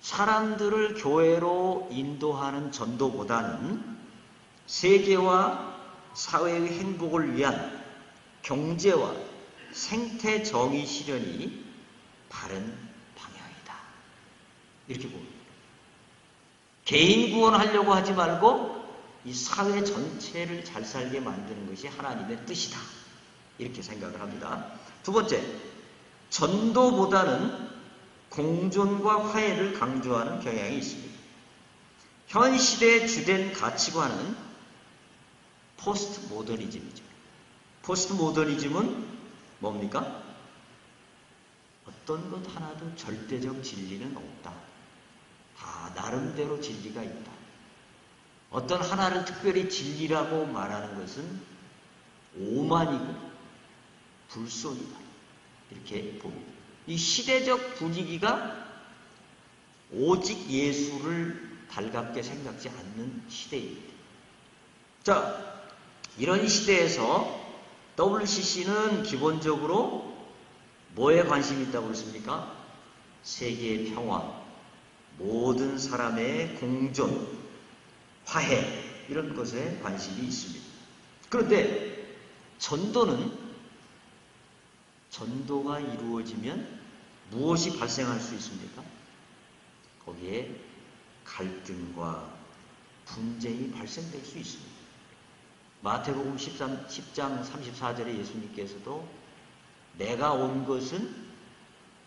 사람들을 교회로 인도하는 전도보다는 세계와 사회의 행복을 위한 경제와 생태 정의 실현이 바른 방향이다. 이렇게 봅니다. 개인 구원하려고 하지 말고 이 사회 전체를 잘 살게 만드는 것이 하나님의 뜻이다. 이렇게 생각을 합니다. 두 번째, 전도보다는 공존과 화해를 강조하는 경향이 있습니다. 현 시대의 주된 가치관은 포스트 모더니즘이죠. 포스트 모더니즘은 뭡니까? 어떤 것 하나도 절대적 진리는 없다. 다 나름대로 진리가 있다. 어떤 하나를 특별히 진리라고 말하는 것은 오만이고 불손이다. 이렇게 봅니다. 이 시대적 분위기가 오직 예수를 달갑게 생각지 않는 시대입니다. 자, 이런 시대에서 WCC는 기본적으로 뭐에 관심이 있다고 그랬습니까? 세계의 평화, 모든 사람의 공존, 화해 이런 것에 관심이 있습니다. 그런데 전도가 이루어지면 무엇이 발생할 수 있습니까? 거기에 갈등과 분쟁이 발생될 수 있습니다. 마태복음 10장 34절에 예수님께서도 내가 온 것은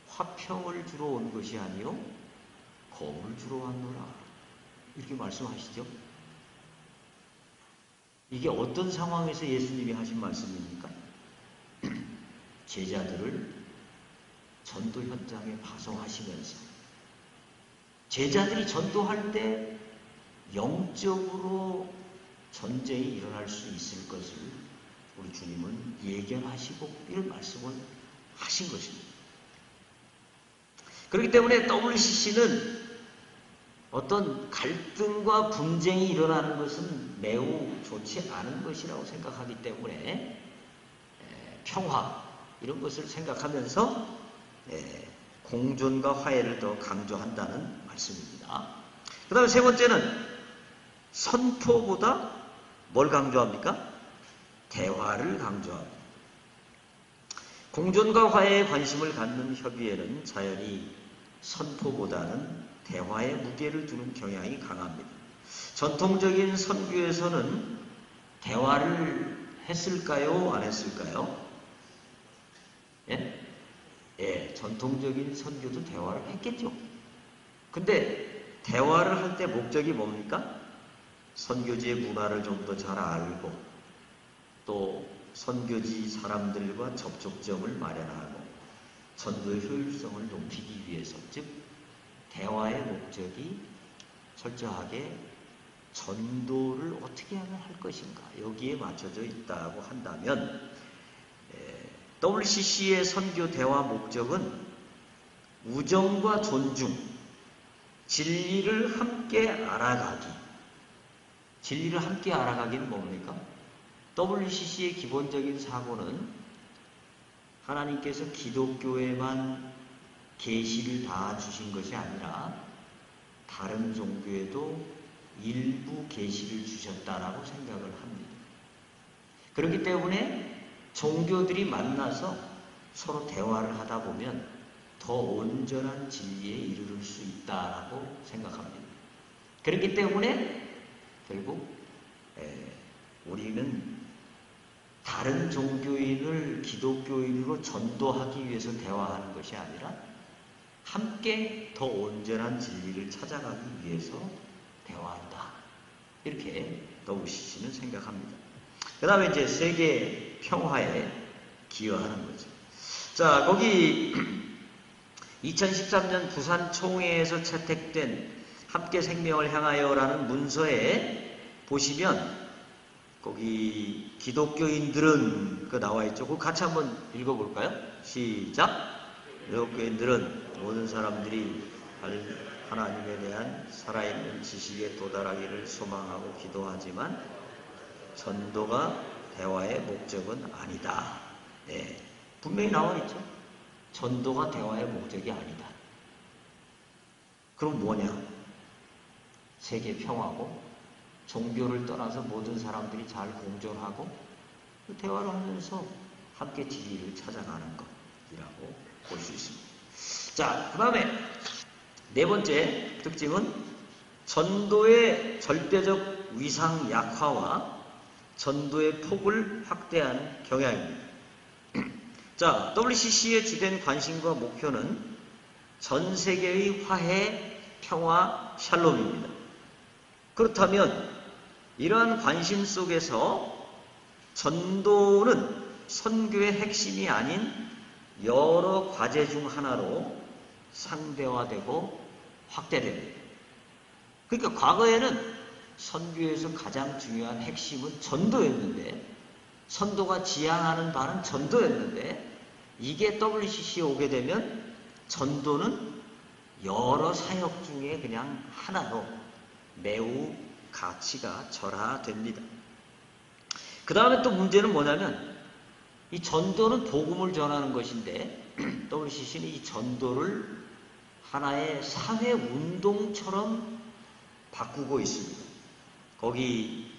화평을 주러 온 것이 아니요 검을 주러 왔노라 이렇게 말씀하시죠. 이게 어떤 상황에서 예수님이 하신 말씀입니까? 제자들을 전도 현장에 파송하시면서 제자들이 전도할 때 영적으로 전쟁이 일어날 수 있을 것을 우리 주님은 예견하시고 이런 말씀을 하신 것입니다. 그렇기 때문에 WCC는 어떤 갈등과 분쟁이 일어나는 것은 매우 좋지 않은 것이라고 생각하기 때문에 평화 이런 것을 생각하면서 공존과 화해를 더 강조한다는 말씀입니다. 그 다음에 세 번째는 선포보다 뭘 강조합니까? 대화를 강조합니다. 공존과 화해에 관심을 갖는 협의회는 자연히 선포보다는 대화에 무게를 두는 경향이 강합니다. 전통적인 선교에서는 대화를 했을까요? 안 했을까요? 전통적인 선교도 대화를 했겠죠. 근데 대화를 할 때 목적이 뭡니까? 선교지의 문화를 좀 더 잘 알고 또 선교지 사람들과 접촉점을 마련하고 전도의 효율성을 높이기 위해서, 즉 대화의 목적이 철저하게 전도를 어떻게 하면 할 것인가 여기에 맞춰져 있다고 한다면 WCC의 선교 대화 목적은 우정과 존중, 진리를 함께 알아가기. 진리를 함께 알아가기는 뭡니까? WCC의 기본적인 사고는 하나님께서 기독교에만 계시를 다 주신 것이 아니라 다른 종교에도 일부 계시를 주셨다라고 생각을 합니다. 그렇기 때문에 종교들이 만나서 서로 대화를 하다 보면 더 온전한 진리에 이르를 수 있다라고 생각합니다. 그렇기 때문에 결국 우리는 다른 종교인을 기독교인으로 전도하기 위해서 대화하는 것이 아니라 함께 더 온전한 진리를 찾아가기 위해서 대화한다. 이렇게 WCC는 생각합니다. 그 다음에 이제 세계 평화에 기여하는 거죠. 자, 거기 2013년 부산 총회에서 채택된 함께 생명을 향하여라는 문서에 보시면 거기 기독교인들은 그 나와 있죠. 그거 같이 한번 읽어볼까요? 시작. 기독교인들은 모든 사람들이 하나님에 대한 살아있는 지식에 도달하기를 소망하고 기도하지만 전도가 대화의 목적은 아니다. 분명히 나와 있죠. 전도가 대화의 목적이 아니다. 그럼 뭐냐? 세계 평화고 종교를 떠나서 모든 사람들이 잘 공존하고 대화를 하면서 함께 진리를 찾아가는 것이라고 볼 수 있습니다. 자, 그 다음에 네 번째 특징은 전도의 절대적 위상 약화와 전도의 폭을 확대하는 경향입니다. 자, WCC의 주된 관심과 목표는 전 세계의 화해, 평화, 샬롬입니다. 그렇다면 이러한 관심 속에서 전도는 선교의 핵심이 아닌 여러 과제 중 하나로 상대화되고 확대됩니다. 그러니까 과거에는 선교에서 가장 중요한 핵심은 전도였는데, 선도가 지향하는 바는 전도였는데, 이게 WCC에 오게 되면 전도는 여러 사역 중에 그냥 하나로 매우 가치가 절하됩니다. 그 다음에 또 문제는 뭐냐면 이 전도는 복음을 전하는 것인데 WCC는 이 전도를 하나의 사회운동처럼 바꾸고 있습니다. 거기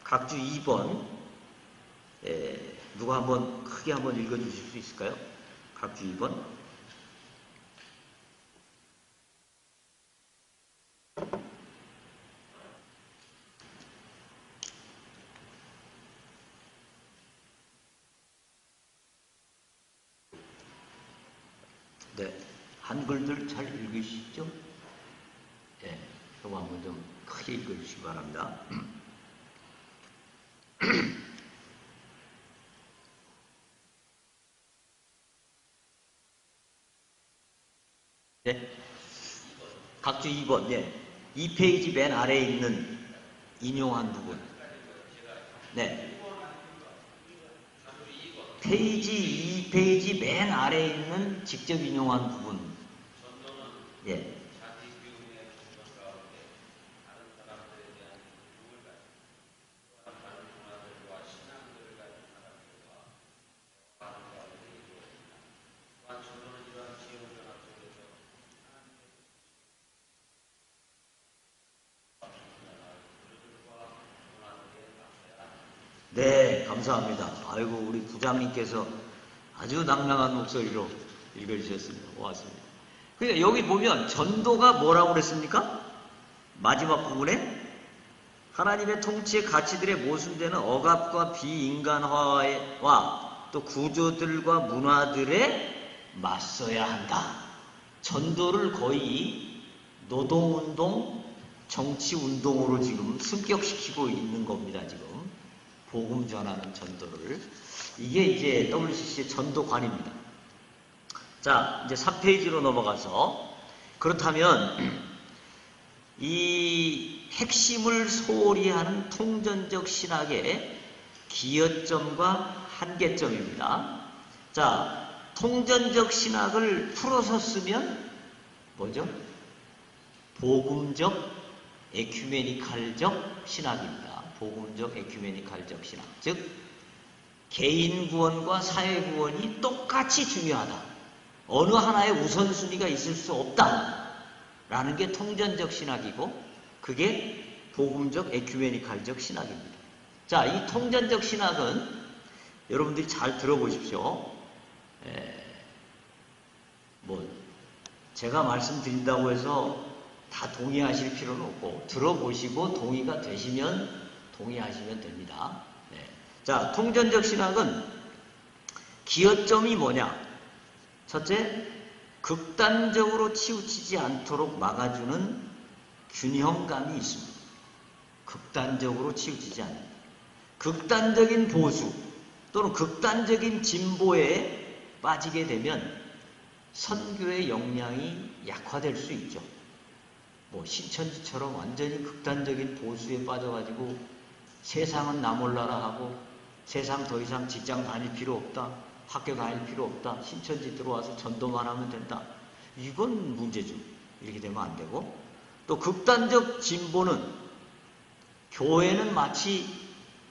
각주 2번 누가 한번 크게 한번 읽어주실 수 있을까요? 각주 2번. 네, 한글들 잘 읽으시죠? 네, 이거 한번 좀 크게 읽어주시기 바랍니다. 네, 각주 2번, 네, 2페이지 맨 아래에 있는 인용한 부분. 네, 페이지 2페이지 맨 아래에 있는 직접 인용한 부분. 예. 네, 감사합니다. 아이고, 우리 부장님께서 아주 낭랑한 목소리로 읽어주셨습니다. 고맙습니다. 그러니까 여기 보면 전도가 뭐라고 그랬습니까? 마지막 부분에 하나님의 통치의 가치들에 모순되는 억압과 비인간화와 또 구조들과 문화들에 맞서야 한다. 전도를 거의 노동운동, 정치운동으로 지금 승격시키고 있는 겁니다. 지금 복음 전하는 전도를. 이게 이제 WCC의 전도관입니다. 자, 이제 3페이지로 넘어가서 그렇다면 이 핵심을 소홀히 하는 통전적 신학의 기여점과 한계점입니다. 자, 통전적 신학을 풀어서 쓰면 뭐죠? 복음적 에큐메니칼적 신학입니다. 복음적 에큐메니칼적 신학. 즉 개인 구원과 사회 구원이 똑같이 중요하다. 어느 하나의 우선순위가 있을 수 없다. 라는 게 통전적 신학이고 그게 복음적 에큐메니칼적 신학입니다. 자, 이 통전적 신학은 여러분들이 잘 들어보십시오. 제가 말씀드린다고 해서 다 동의하실 필요는 없고 들어보시고 동의가 되시면 동의하시면 됩니다. 네. 자, 통전적 신학은 기여점이 뭐냐? 첫째, 극단적으로 치우치지 않도록 막아주는 균형감이 있습니다. 극단적으로 치우치지 않는. 극단적인 보수 또는 극단적인 진보에 빠지게 되면 선교의 역량이 약화될 수 있죠. 신천지처럼 완전히 극단적인 보수에 빠져가지고 세상은 나 몰라라 하고 세상 더 이상 직장 다닐 필요 없다. 학교 다닐 필요 없다. 신천지 들어와서 전도만 하면 된다. 이건 문제죠. 이렇게 되면 안 되고 또 극단적 진보는 교회는 마치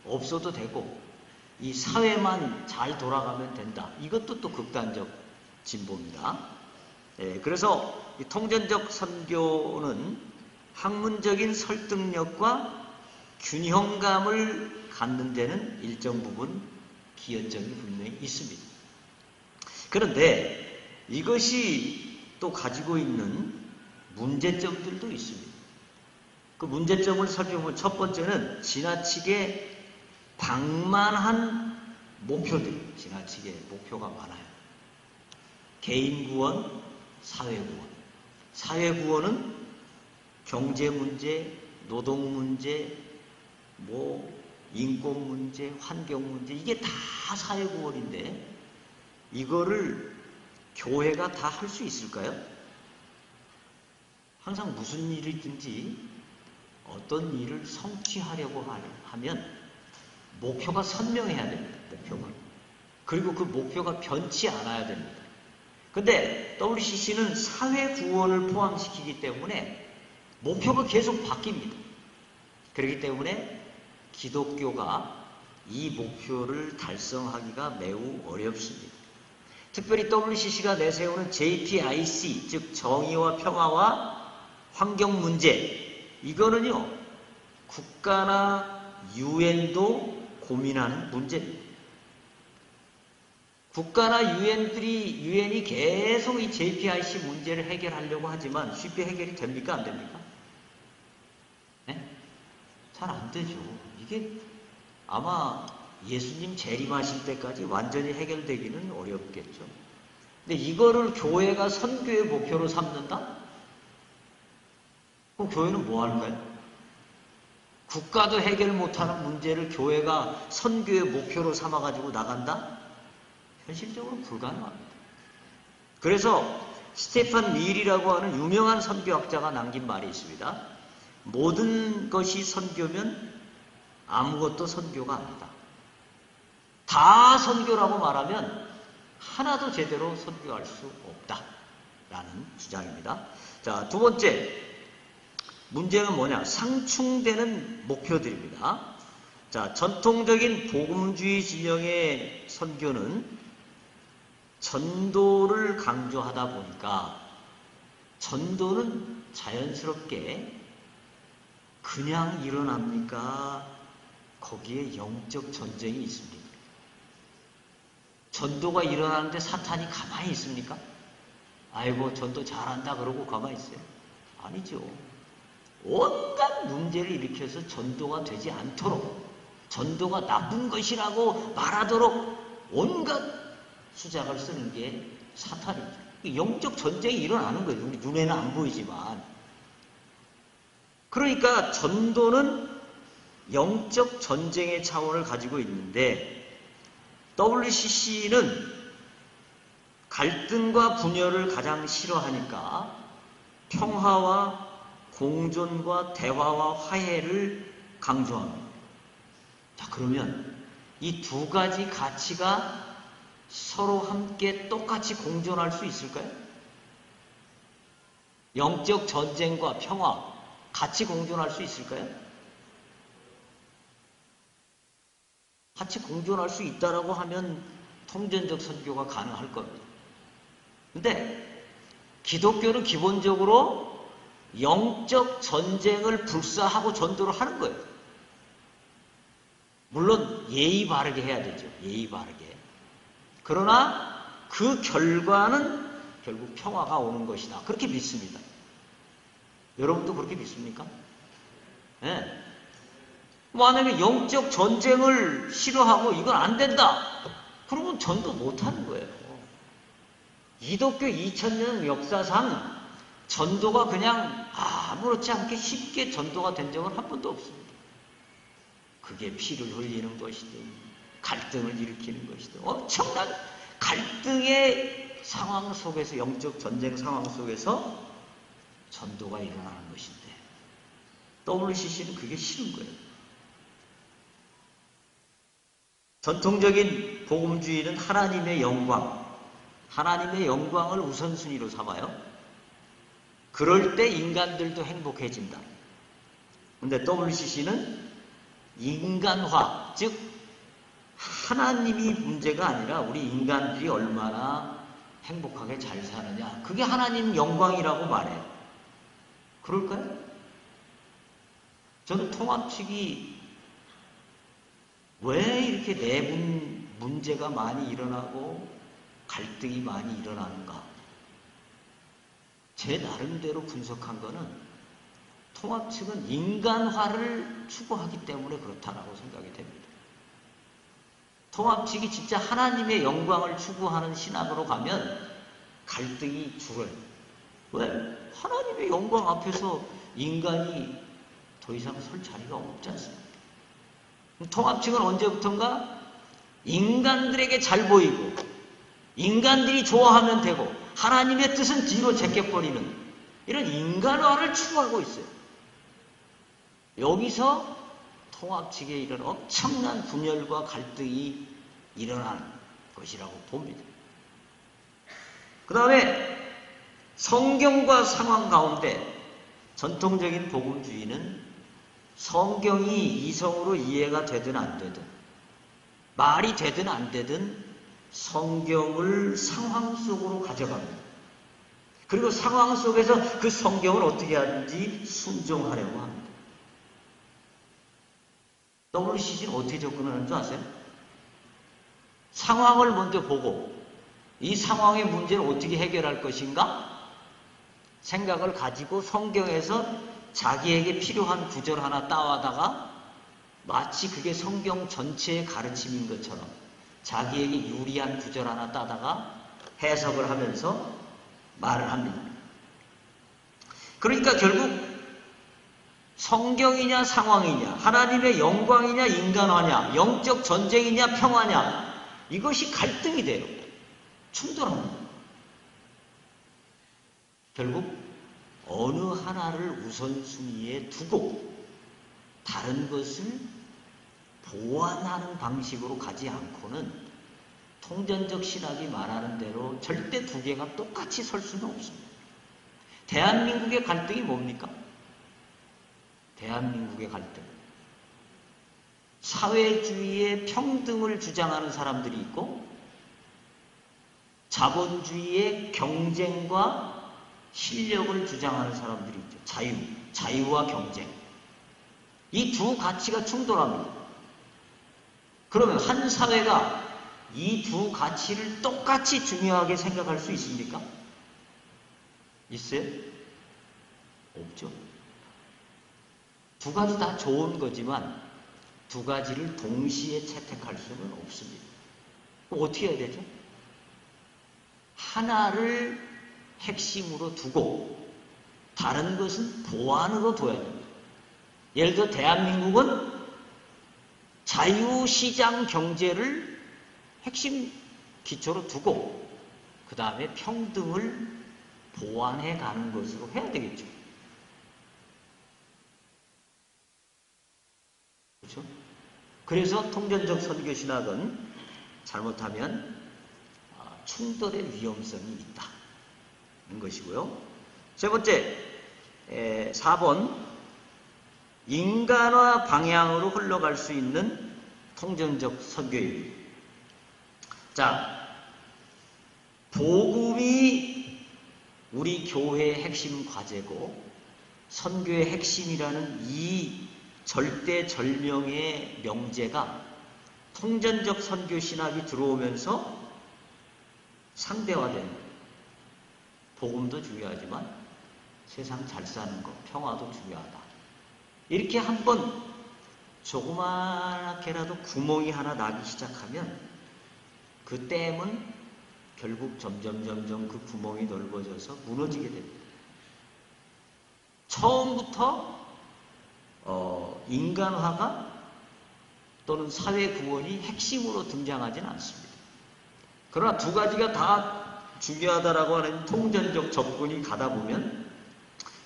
없어도 되고 이 사회만 잘 돌아가면 된다. 이것도 또 극단적 진보입니다. 그래서 이 통전적 선교는 학문적인 설득력과 균형감을 갖는 데는 일정 부분 기여점이 분명히 있습니다. 그런데 이것이 또 가지고 있는 문제점들도 있습니다. 그 문제점을 살펴보면 첫 번째는 지나치게 방만한 목표들, 지나치게 목표가 많아요. 개인 구원, 사회 구원. 사회 구원은 경제 문제, 노동 문제, 인권 문제, 환경 문제, 이게 다 사회 구원인데 이거를 교회가 다 할 수 있을까요? 항상 무슨 일이든지 어떤 일을 성취하려고 하면 목표가 선명해야 됩니다. 목표가. 그리고 그 목표가 변치 않아야 됩니다. 근데 WCC는 사회 구원을 포함시키기 때문에 목표가 계속 바뀝니다. 그렇기 때문에 기독교가 이 목표를 달성하기가 매우 어렵습니다. 특별히 WCC가 내세우는 JPIC, 즉 정의와 평화와 환경 문제, 이거는요 국가나 유엔도 고민하는 문제입니다. 국가나 유엔이 계속 이 JPIC 문제를 해결하려고 하지만 쉽게 해결이 됩니까? 안 됩니까? 네? 잘 안 되죠. 이게 아마 예수님 재림하실 때까지 완전히 해결되기는 어렵겠죠. 근데 이거를 교회가 선교의 목표로 삼는다? 그럼 교회는 뭐 할까요? 국가도 해결 못하는 문제를 교회가 선교의 목표로 삼아가지고 나간다? 현실적으로 불가능합니다. 그래서 스테판 밀이라고 하는 유명한 선교학자가 남긴 말이 있습니다. 모든 것이 선교면 아무것도 선교가 아니다. 다 선교라고 말하면 하나도 제대로 선교할 수 없다라는 주장입니다. 자, 두 번째 문제는 뭐냐? 상충되는 목표들입니다. 자, 전통적인 복음주의 진영의 선교는 전도를 강조하다 보니까 전도는 자연스럽게 그냥 일어납니까? 거기에 영적 전쟁이 있습니다. 전도가 일어나는데 사탄이 가만히 있습니까? 아이고 전도 잘한다 그러고 가만히 있어요? 아니죠. 온갖 문제를 일으켜서 전도가 되지 않도록, 전도가 나쁜 것이라고 말하도록 온갖 수작을 쓰는 게 사탄이죠. 영적 전쟁이 일어나는 거예요. 우리 눈에는 안 보이지만. 그러니까 전도는 영적 전쟁의 차원을 가지고 있는데 WCC는 갈등과 분열을 가장 싫어하니까 평화와 공존과 대화와 화해를 강조합니다. 자, 그러면 이 두 가지 가치가 서로 함께 똑같이 공존할 수 있을까요? 영적 전쟁과 평화 같이 공존할 수 있을까요? 같이 공존할 수 있다라고 하면 통전적 선교가 가능할 겁니다. 근데 기독교는 기본적으로 영적 전쟁을 불사하고 전도를 하는 거예요. 물론 예의 바르게 해야 되죠. 예의 바르게. 그러나 그 결과는 결국 평화가 오는 것이다. 그렇게 믿습니다. 여러분도 그렇게 믿습니까? 네. 만약에 영적 전쟁을 싫어하고 이건 안 된다. 그러면 전도 못하는 거예요. 기독교 2000년 역사상 전도가 그냥 아무렇지 않게 쉽게 전도가 된 적은 한 번도 없습니다. 그게 피를 흘리는 것이든 갈등을 일으키는 것이든 엄청난 갈등의 상황 속에서, 영적 전쟁 상황 속에서 전도가 일어나는 것인데 WCC는 그게 싫은 거예요. 전통적인 복음주의는 하나님의 영광을 우선순위로 삼아요. 그럴 때 인간들도 행복해진다. 근데 WCC는 인간화, 즉 하나님이 문제가 아니라 우리 인간들이 얼마나 행복하게 잘 사느냐? 그게 하나님 영광이라고 말해요. 그럴까요? 저는 통합측이 왜 이렇게 내분 문제가 많이 일어나고 갈등이 많이 일어나는가? 제 나름대로 분석한 거는 통합측은 인간화를 추구하기 때문에 그렇다라고 생각이 됩니다. 통합측이 진짜 하나님의 영광을 추구하는 신학으로 가면 갈등이 줄어요. 왜? 하나님의 영광 앞에서 인간이 더 이상 설 자리가 없지 않습니까? 통합측은 언제부턴가 인간들에게 잘 보이고 인간들이 좋아하면 되고 하나님의 뜻은 뒤로 제껴버리는 이런 인간화를 추구하고 있어요. 여기서 통합측에 이런 엄청난 분열과 갈등이 일어나는 것이라고 봅니다. 그 다음에 성경과 상황 가운데 전통적인 복음주의는 성경이 이성으로 이해가 되든 안 되든 말이 되든 안 되든 성경을 상황 속으로 가져갑니다. 그리고 상황 속에서 그 성경을 어떻게 하든지 순종하려고 합니다. WCC는 어떻게 접근하는 줄 아세요? 상황을 먼저 보고 이 상황의 문제를 어떻게 해결할 것인가 생각을 가지고 성경에서 자기에게 필요한 구절 하나 따와다가 마치 그게 성경 전체의 가르침인 것처럼 자기에게 유리한 구절 하나 따다가 해석을 하면서 말을 합니다. 그러니까 결국 성경이냐 상황이냐, 하나님의 영광이냐 인간화냐, 영적 전쟁이냐 평화냐, 이것이 갈등이 돼요. 충돌합니다. 결국 어느 하나를 우선순위에 두고 다른 것을 보완하는 방식으로 가지 않고는 통전적 신학이 말하는 대로 절대 두 개가 똑같이 설 수는 없습니다. 대한민국의 갈등이 뭡니까? 대한민국의 갈등. 사회주의의 평등을 주장하는 사람들이 있고 자본주의의 경쟁과 실력을 주장하는 사람들이 있죠. 자유와 경쟁. 이 두 가치가 충돌합니다. 그러면 한 사회가 이 두 가치를 똑같이 중요하게 생각할 수 있습니까? 있어요? 없죠. 두 가지 다 좋은 거지만 두 가지를 동시에 채택할 수는 없습니다. 그럼 어떻게 해야 되죠? 하나를 핵심으로 두고 다른 것은 보완으로 둬야 됩니다. 예를 들어 대한민국은 자유시장 경제를 핵심 기초로 두고 그 다음에 평등을 보완해 가는 것으로 해야 되겠죠. 그렇죠? 그래서 통전적 선교신학은 잘못하면 충돌의 위험성이 있다는 것이고요. 세 번째, 4번 인간화 방향으로 흘러갈 수 있는 통전적 선교입니다. 자, 복음이 우리 교회의 핵심 과제고 선교의 핵심이라는 이 절대절명의 명제가 통전적 선교 신학이 들어오면서 상대화됩니다. 복음도 중요하지만 세상 잘 사는 것, 평화도 중요하다. 이렇게 한번 조그맣게라도 구멍이 하나 나기 시작하면 그 댐은 결국 점점 그 구멍이 넓어져서 무너지게 됩니다. 처음부터 인간화가 또는 사회 구원이 핵심으로 등장하지는 않습니다. 그러나 두 가지가 다 중요하다라고 하는 통전적 접근이 가다 보면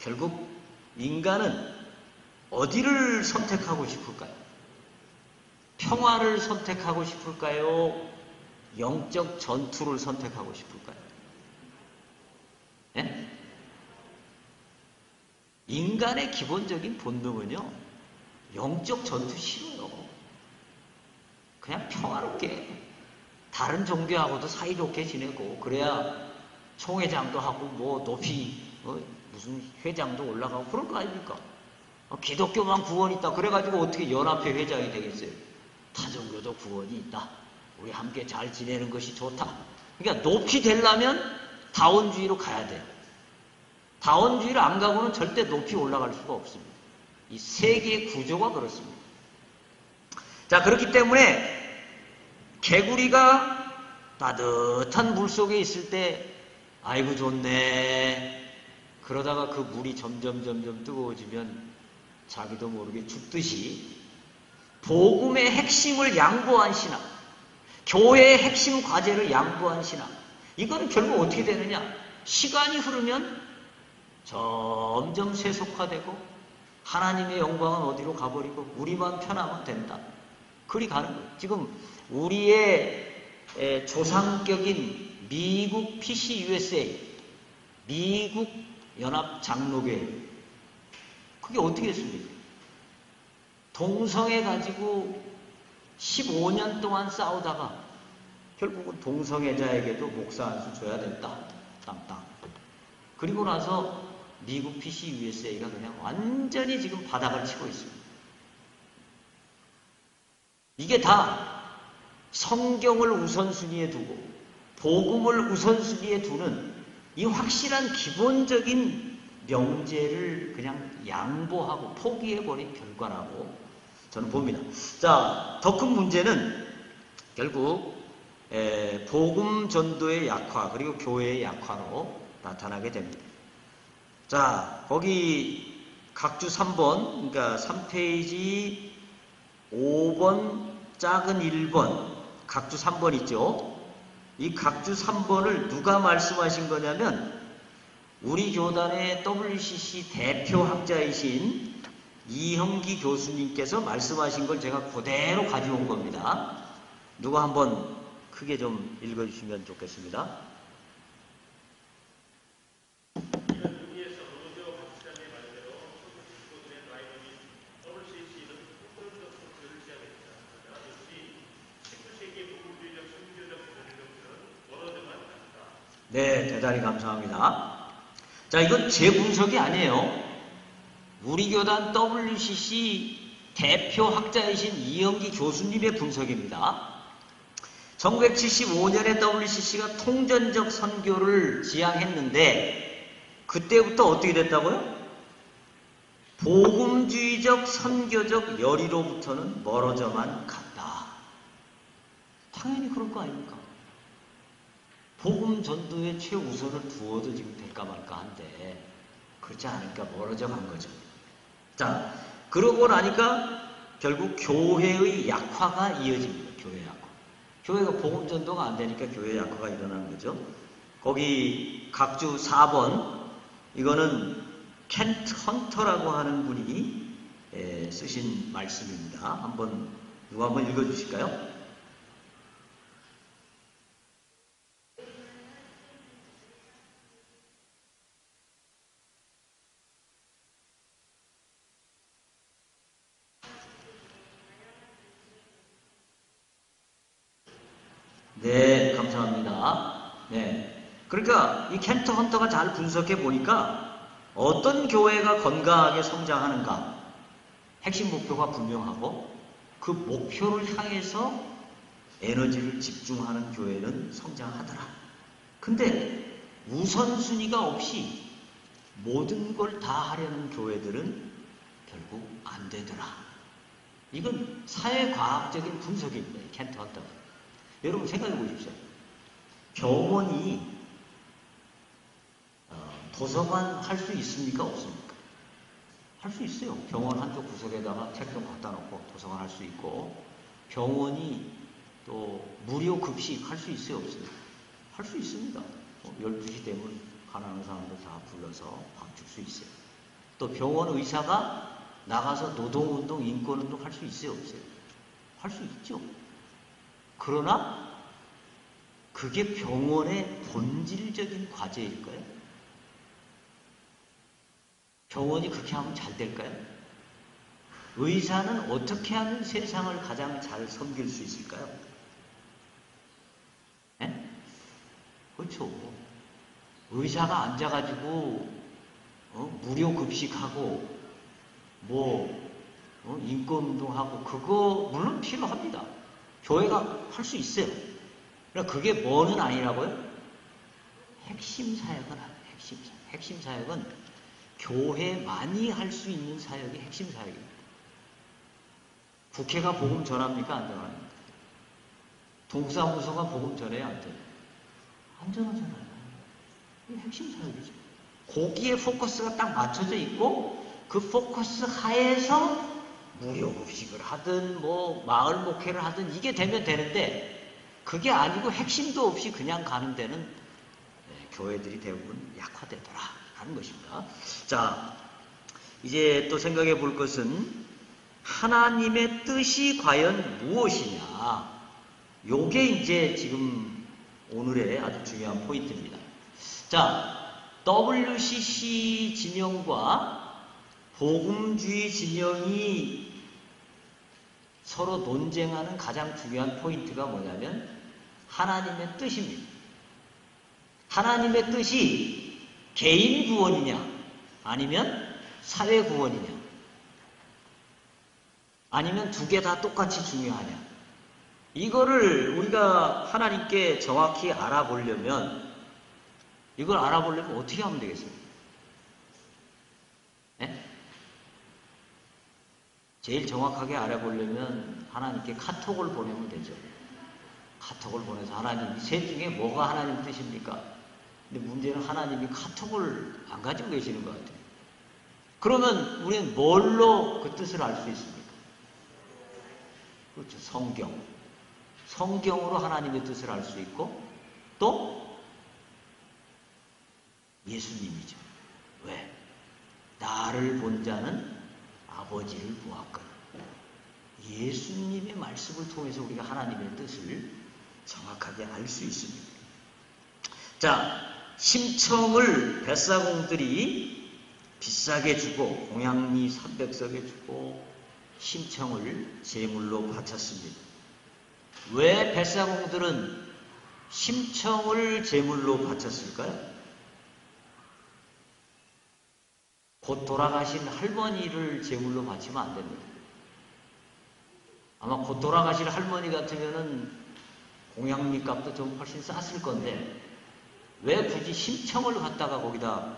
결국 인간은 어디를 선택하고 싶을까요? 평화를 선택하고 싶을까요? 영적 전투를 선택하고 싶을까요? 네? 인간의 기본적인 본능은요, 영적 전투 싫어요. 그냥 평화롭게 다른 종교하고도 사이좋게 지내고 그래야 총회장도 하고 뭐 높이 무슨 회장도 올라가고 그럴 거 아닙니까? 기독교만 구원이 있다. 그래가지고 어떻게 연합회 회장이 되겠어요? 타종교도 구원이 있다. 우리 함께 잘 지내는 것이 좋다. 그러니까 높이 되려면 다원주의로 가야 돼요. 다원주의를 안 가고는 절대 높이 올라갈 수가 없습니다. 이 세계의 구조가 그렇습니다. 자, 그렇기 때문에 개구리가 따뜻한 물 속에 있을 때 아이고 좋네. 그러다가 그 물이 점점 뜨거워지면 자기도 모르게 죽듯이 복음의 핵심을 양보한 신앙, 교회의 핵심 과제를 양보한 신앙, 이거는 결국 어떻게 되느냐? 시간이 흐르면 점점 세속화되고 하나님의 영광은 어디로 가버리고 우리만 편하면 된다. 그리 가는 거예요. 지금 우리의 조상격인 미국 PCUSA, 미국 연합장로교회, 그게 어떻게 됐습니까? 동성애 가지고 15년 동안 싸우다가 결국은 동성애자에게도 목사 안수 줘야 된다. 땅땅. 그리고 나서 미국 PCUSA가 그냥 완전히 지금 바닥을 치고 있습니다. 이게 다 성경을 우선순위에 두고 복음을 우선순위에 두는 이 확실한 기본적인 명제를 그냥 양보하고 포기해버린 결과라고 저는 봅니다. 자, 더 큰 문제는 결국 복음 전도의 약화 그리고 교회의 약화로 나타나게 됩니다. 자, 거기 각주 3번, 그러니까 3페이지 5번 작은 1번 각주 3번 있죠. 이 각주 3번을 누가 말씀하신 거냐면 우리 교단의 WCC 대표 학자이신 이형기 교수님께서 말씀하신 걸 제가 그대로 가져온 겁니다. 누가 한번 크게 좀 읽어주시면 좋겠습니다. 네, 대단히 감사합니다. 자, 이건 제 분석이 아니에요. 우리 교단 WCC 대표 학자이신 이영기 교수님의 분석입니다. 1975년에 WCC가 통전적 선교를 지향했는데 그때부터 어떻게 됐다고요? 복음주의적 선교적 열의로부터는 멀어져만 갔다. 당연히 그럴 거 아닙니까? 복음 전도에 최우선을 두어도 지금 될까 말까 한데 그렇지 않으니까 멀어져 간 거죠. 자, 그러고 나니까 결국 교회의 약화가 이어집니다. 교회 약화. 교회가 복음 전도가 안 되니까 교회 약화가 일어나는 거죠. 거기 각주 4번 이거는 켄트 헌터라고 하는 분이 쓰신 말씀입니다. 누가 한번 읽어주실까요? 네, 감사합니다. 네. 그러니까 이 켄트 헌터가 잘 분석해 보니까 어떤 교회가 건강하게 성장하는가 핵심 목표가 분명하고 그 목표를 향해서 에너지를 집중하는 교회는 성장하더라. 근데 우선순위가 없이 모든 걸 다 하려는 교회들은 결국 안 되더라. 이건 사회과학적인 분석입니다. 켄트 헌터가. 여러분 생각해 보십시오. 병원이 도서관 할 수 있습니까? 없습니까? 할 수 있어요. 병원 한쪽 구석에다가 책 좀 갖다 놓고 도서관 할 수 있고 병원이 또 무료 급식 할 수 있어요? 없어요? 할 수 있습니다. 12시 되면 가난한 사람들 다 불러서 밥 줄 수 있어요. 또 병원 의사가 나가서 노동운동, 인권운동 할 수 있어요? 없어요? 할 수 있죠. 그러나 그게 병원의 본질적인 과제일까요? 병원이 그렇게 하면 잘 될까요? 의사는 어떻게 하면 세상을 가장 잘 섬길 수 있을까요? 네? 그렇죠. 의사가 앉아가지고 무료 급식하고 인권운동하고 그거 물론 필요합니다. 교회가 할 수 있어요. 그러니까 그게 뭐는 아니라고요? 핵심 사역은 아니에요. 핵심 사역은 교회만이 할 수 있는 사역이 핵심 사역입니다. 국회가 복음 전합니까? 안 전합니까? 동사무소가 복음 전해야 안 전해요? 안 전하잖아요. 이게 핵심 사역이죠. 거기에 포커스가 딱 맞춰져 있고 그 포커스 하에서 무료 급식을 하든 마을 목회를 하든 이게 되면 되는데 그게 아니고 핵심도 없이 그냥 가는 데는 교회들이 대부분 약화되더라 하는 것입니다. 자, 이제 또 생각해 볼 것은 하나님의 뜻이 과연 무엇이냐. 요게 이제 지금 오늘의 아주 중요한 포인트입니다. 자, WCC 진영과 복음주의 진영이 서로 논쟁하는 가장 중요한 포인트가 뭐냐면 하나님의 뜻입니다. 하나님의 뜻이 개인 구원이냐 아니면 사회 구원이냐 아니면 두 개 다 똑같이 중요하냐. 이거를 우리가 하나님께 정확히 알아보려면 이걸 알아보려면 어떻게 하면 되겠습니까? 네? 제일 정확하게 알아보려면 하나님께 카톡을 보내면 되죠. 카톡을 보내서 하나님 이 셋 중에 뭐가 하나님 뜻입니까? 근데 문제는 하나님이 카톡을 안 가지고 계시는 것 같아요. 그러면 우리는 뭘로 그 뜻을 알 수 있습니까? 그렇죠. 성경으로 하나님의 뜻을 알 수 있고 또 예수님이죠. 왜? 나를 본 자는 아버지를 보았거늘. 예수님의 말씀을 통해서 우리가 하나님의 뜻을 정확하게 알 수 있습니다. 자, 심청을 뱃사공들이 비싸게 주고 공양미 300석에 주고 심청을 제물로 바쳤습니다. 왜 뱃사공들은 심청을 제물로 바쳤을까요? 곧 돌아가신 할머니를 제물로 바치면 안 됩니다. 아마 곧 돌아가실 할머니 같으면은 공양미 값도 좀 훨씬 쌌을 건데 왜 굳이 심청을 갖다가 거기다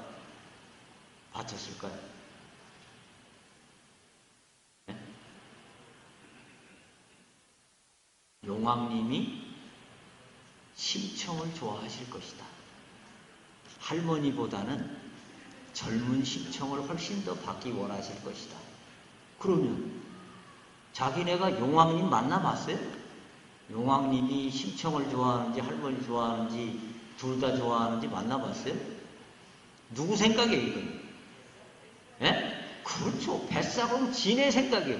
바쳤을까요? 네? 용왕님이 심청을 좋아하실 것이다. 할머니보다는 젊은 심청을 훨씬 더 받기 원하실 것이다. 그러면 자기네가 용왕님 만나봤어요? 용왕님이 심청을 좋아하는지 할머니 좋아하는지 둘 다 좋아하는지 만나봤어요? 누구 생각이에요 이건? 예? 그렇죠. 뱃사공 지네 생각이에요.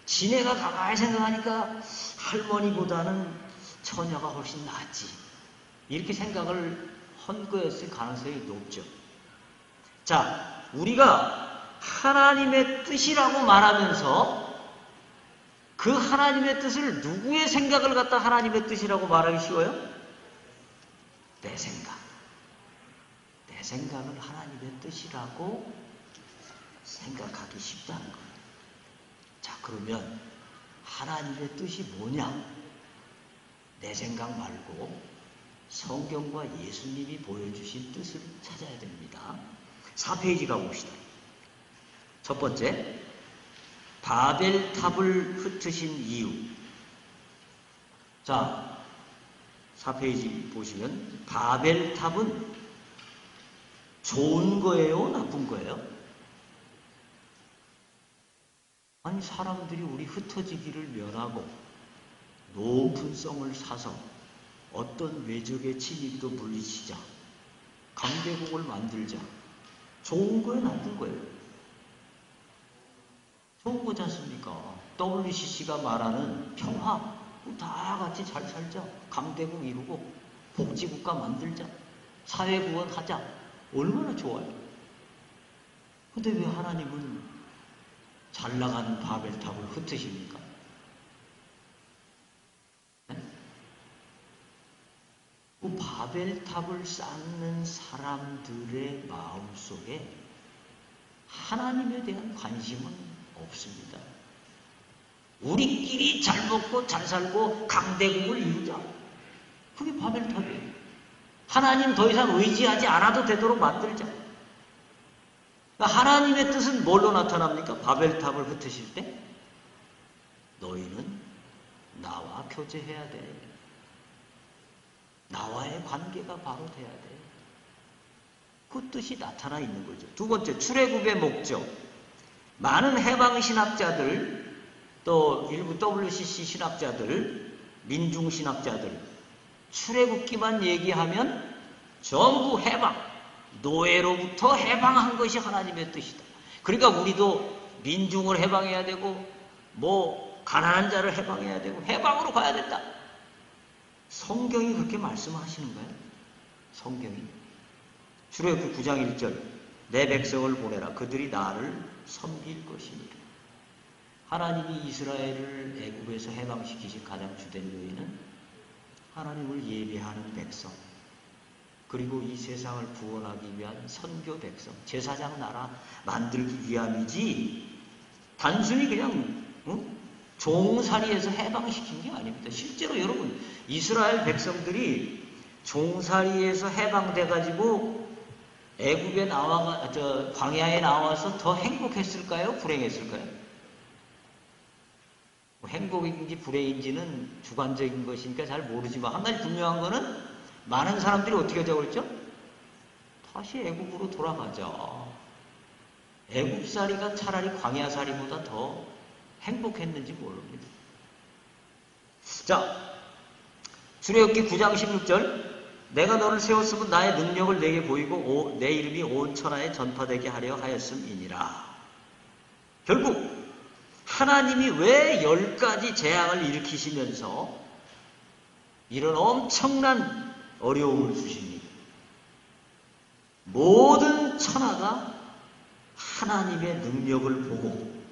지네가 가만히 생각하니까 할머니보다는 처녀가 훨씬 낫지. 이렇게 생각을 한 거였을 가능성이 높죠. 자, 우리가 하나님의 뜻이라고 말하면서 그 하나님의 뜻을 누구의 생각을 갖다 하나님의 뜻이라고 말하기 쉬워요? 내 생각. 내 생각을 하나님의 뜻이라고 생각하기 쉽다는 거예요. 자, 그러면 하나님의 뜻이 뭐냐? 내 생각 말고 성경과 예수님이 보여주신 뜻을 찾아야 됩니다. 4페이지 가봅시다. 첫 번째, 바벨탑을 흩으신 이유. 자, 4페이지 보시면 바벨탑은 좋은 거예요? 나쁜 거예요? 아니, 사람들이 우리 흩어지기를 면하고 높은 성을 사서 어떤 외적의 침입도 물리치자, 강대국을 만들자. 좋은 거예요? 나쁜 거예요? 좋은 거지 않습니까? WCC가 말하는 평화, 다 같이 잘 살자. 강대국 이루고 복지국가 만들자. 사회구원하자. 얼마나 좋아요. 근데 왜 하나님은 잘 나가는 바벨탑을 흩으십니까? 네? 그 바벨탑을 쌓는 사람들의 마음속에 하나님에 대한 관심은 없습니다. 우리끼리 잘 먹고 잘 살고 강대국을 이루자. 그게 바벨탑이에요. 하나님 더 이상 의지하지 않아도 되도록 만들자. 그러니까 하나님의 뜻은 뭘로 나타납니까? 바벨탑을 흩으실 때 너희는 나와 교제해야 돼. 나와의 관계가 바로 돼야 돼. 그 뜻이 나타나 있는 거죠. 두 번째, 출애굽의 목적. 많은 해방신학자들, 또 일부 WCC 신학자들, 민중신학자들, 출애굽기만 얘기하면 전부 해방, 노예로부터 해방한 것이 하나님의 뜻이다. 그러니까 우리도 민중을 해방해야 되고 가난한 자를 해방해야 되고 해방으로 가야 된다. 성경이 그렇게 말씀하시는 거예요. 성경이. 출애굽기 9장 1절 내 백성을 보내라. 그들이 나를 섬길 것이니라. 하나님이 이스라엘을 애굽에서 해방시키신 가장 주된 요인은 하나님을 예배하는 백성, 그리고 이 세상을 구원하기 위한 선교 백성, 제사장 나라 만들기 위함이지 단순히 그냥 종살이에서 해방시킨 게 아닙니다. 실제로 여러분, 이스라엘 백성들이 종살이에서 해방돼가지고 애굽에 광야에 나와서 더 행복했을까요? 불행했을까요? 행복인지 불행인지는 주관적인 것이니까 잘 모르지만 한 가지 분명한 거는 많은 사람들이 어떻게 하자고 그랬죠? 다시 애굽으로 돌아가자. 애굽살이가 차라리 광야살이보다 더 행복했는지 모릅니다. 자, 출애굽기 9장 16절 내가 너를 세웠으면 나의 능력을 내게 보이고 내 이름이 온 천하에 전파되게 하려 하였음이니라. 결국 하나님이 왜 10가지 재앙을 일으키시면서 이런 엄청난 어려움을 주십니까? 모든 천하가 하나님의 능력을 보고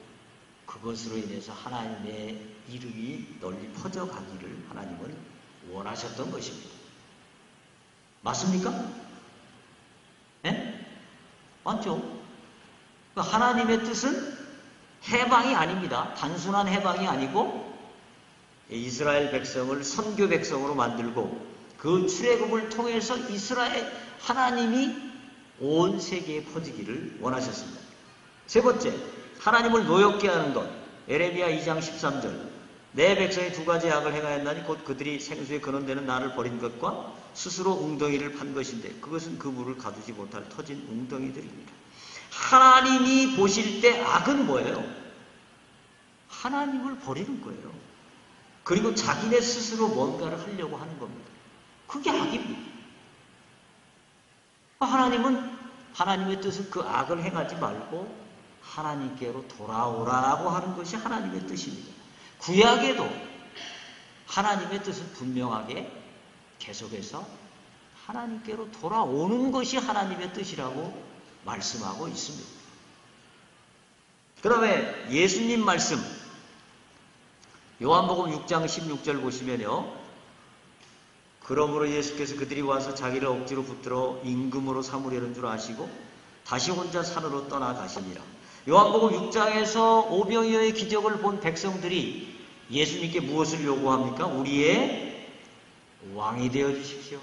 그것으로 인해서 하나님의 이름이 널리 퍼져가기를 하나님은 원하셨던 것입니다. 맞습니까? 네? 맞죠? 하나님의 뜻은 해방이 아닙니다. 단순한 해방이 아니고 이스라엘 백성을 선교 백성으로 만들고 그 출애굽을 통해서 이스라엘 하나님이 온 세계에 퍼지기를 원하셨습니다. 세 번째, 하나님을 노엽게 하는 것. 에레미야 2장 13절 내 백성이 2가지 악을 행하였나니 곧 그들이 생수에 근원되는 나를 버린 것과 스스로 웅덩이를 판 것인데 그것은 그 물을 가두지 못할 터진 웅덩이들입니다. 하나님이 보실 때 악은 뭐예요? 하나님을 버리는 거예요. 그리고 자기네 스스로 뭔가를 하려고 하는 겁니다. 그게 악입니다. 하나님은 하나님의 뜻은 그 악을 행하지 말고 하나님께로 돌아오라고 하는 것이 하나님의 뜻입니다. 구약에도 하나님의 뜻은 분명하게 계속해서 하나님께로 돌아오는 것이 하나님의 뜻이라고 말씀하고 있습니다. 그 다음에 예수님 말씀 요한복음 6장 16절 보시면요. 그러므로 예수께서 그들이 와서 자기를 억지로 붙들어 임금으로 삼으려는 줄 아시고 다시 혼자 산으로 떠나가시니라. 요한복음 6장에서 오병이어의 기적을 본 백성들이 예수님께 무엇을 요구합니까? 우리의 왕이 되어주십시오.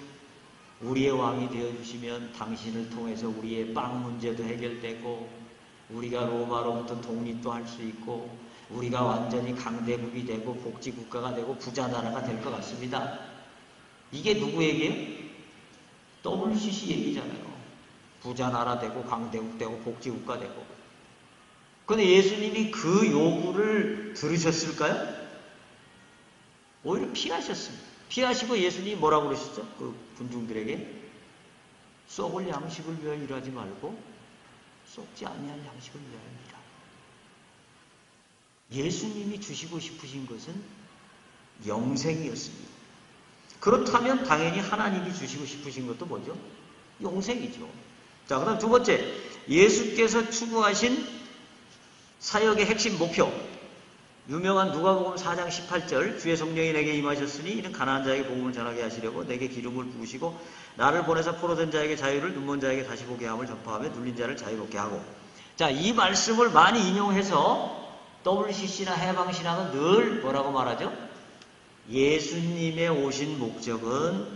우리의 왕이 되어주시면 당신을 통해서 우리의 빵 문제도 해결되고 우리가 로마로부터 독립도 할 수 있고 우리가 완전히 강대국이 되고 복지국가가 되고 부자나라가 될 것 같습니다. 이게 누구 얘기예요? WCC 얘기잖아요. 부자나라 되고 강대국 되고 복지국가 되고. 그런데 예수님이 그 요구를 들으셨을까요? 오히려 피하셨습니다. 피하시고 예수님이 뭐라고 그러셨죠? 그 군중들에게 썩을 양식을 위하여 일하지 말고 썩지 아니할 양식을 위하여 일하라. 예수님이 주시고 싶으신 것은 영생이었습니다. 그렇다면 당연히 하나님이 주시고 싶으신 것도 뭐죠? 영생이죠. 자, 그다음 두 번째, 예수께서 추구하신 사역의 핵심 목표. 유명한 누가복음 4장 18절 주의 성령이 내게 임하셨으니 이는 가난한 자에게 복음을 전하게 하시려고 내게 기름을 부으시고 나를 보내서 포로된 자에게 자유를 눈먼 자에게 다시 보게 함을 전파하며 눌린 자를 자유롭게 하고. 자, 이 말씀을 많이 인용해서 WCC나 해방신학은 늘 뭐라고 말하죠? 예수님의 오신 목적은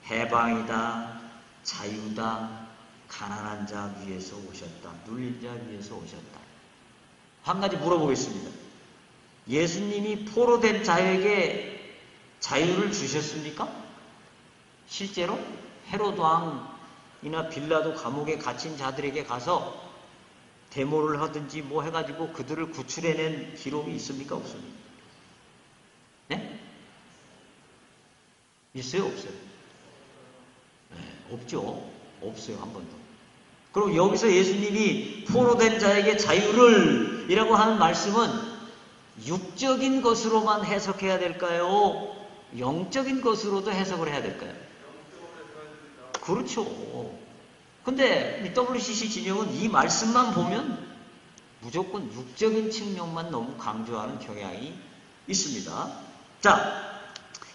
해방이다, 자유다, 가난한 자 위에서 오셨다, 눌린 자 위에서 오셨다. 한 가지 물어보겠습니다. 예수님이 포로된 자에게 자유를 주셨습니까? 실제로 헤로드 왕이나 빌라도 감옥에 갇힌 자들에게 가서 데모를 하든지 뭐 해가지고 그들을 구출해낸 기록이 있습니까? 없습니까? 네? 있어요? 없어요? 네, 없죠. 없어요. 한 번도. 그럼 여기서 예수님이 포로된 자에게 자유를 이라고 하는 말씀은 육적인 것으로만 해석해야 될까요? 영적인 것으로도 해석을 해야 될까요? 그렇죠. 근데 WCC 진영은 이 말씀만 보면 무조건 육적인 측면만 너무 강조하는 경향이 있습니다. 자,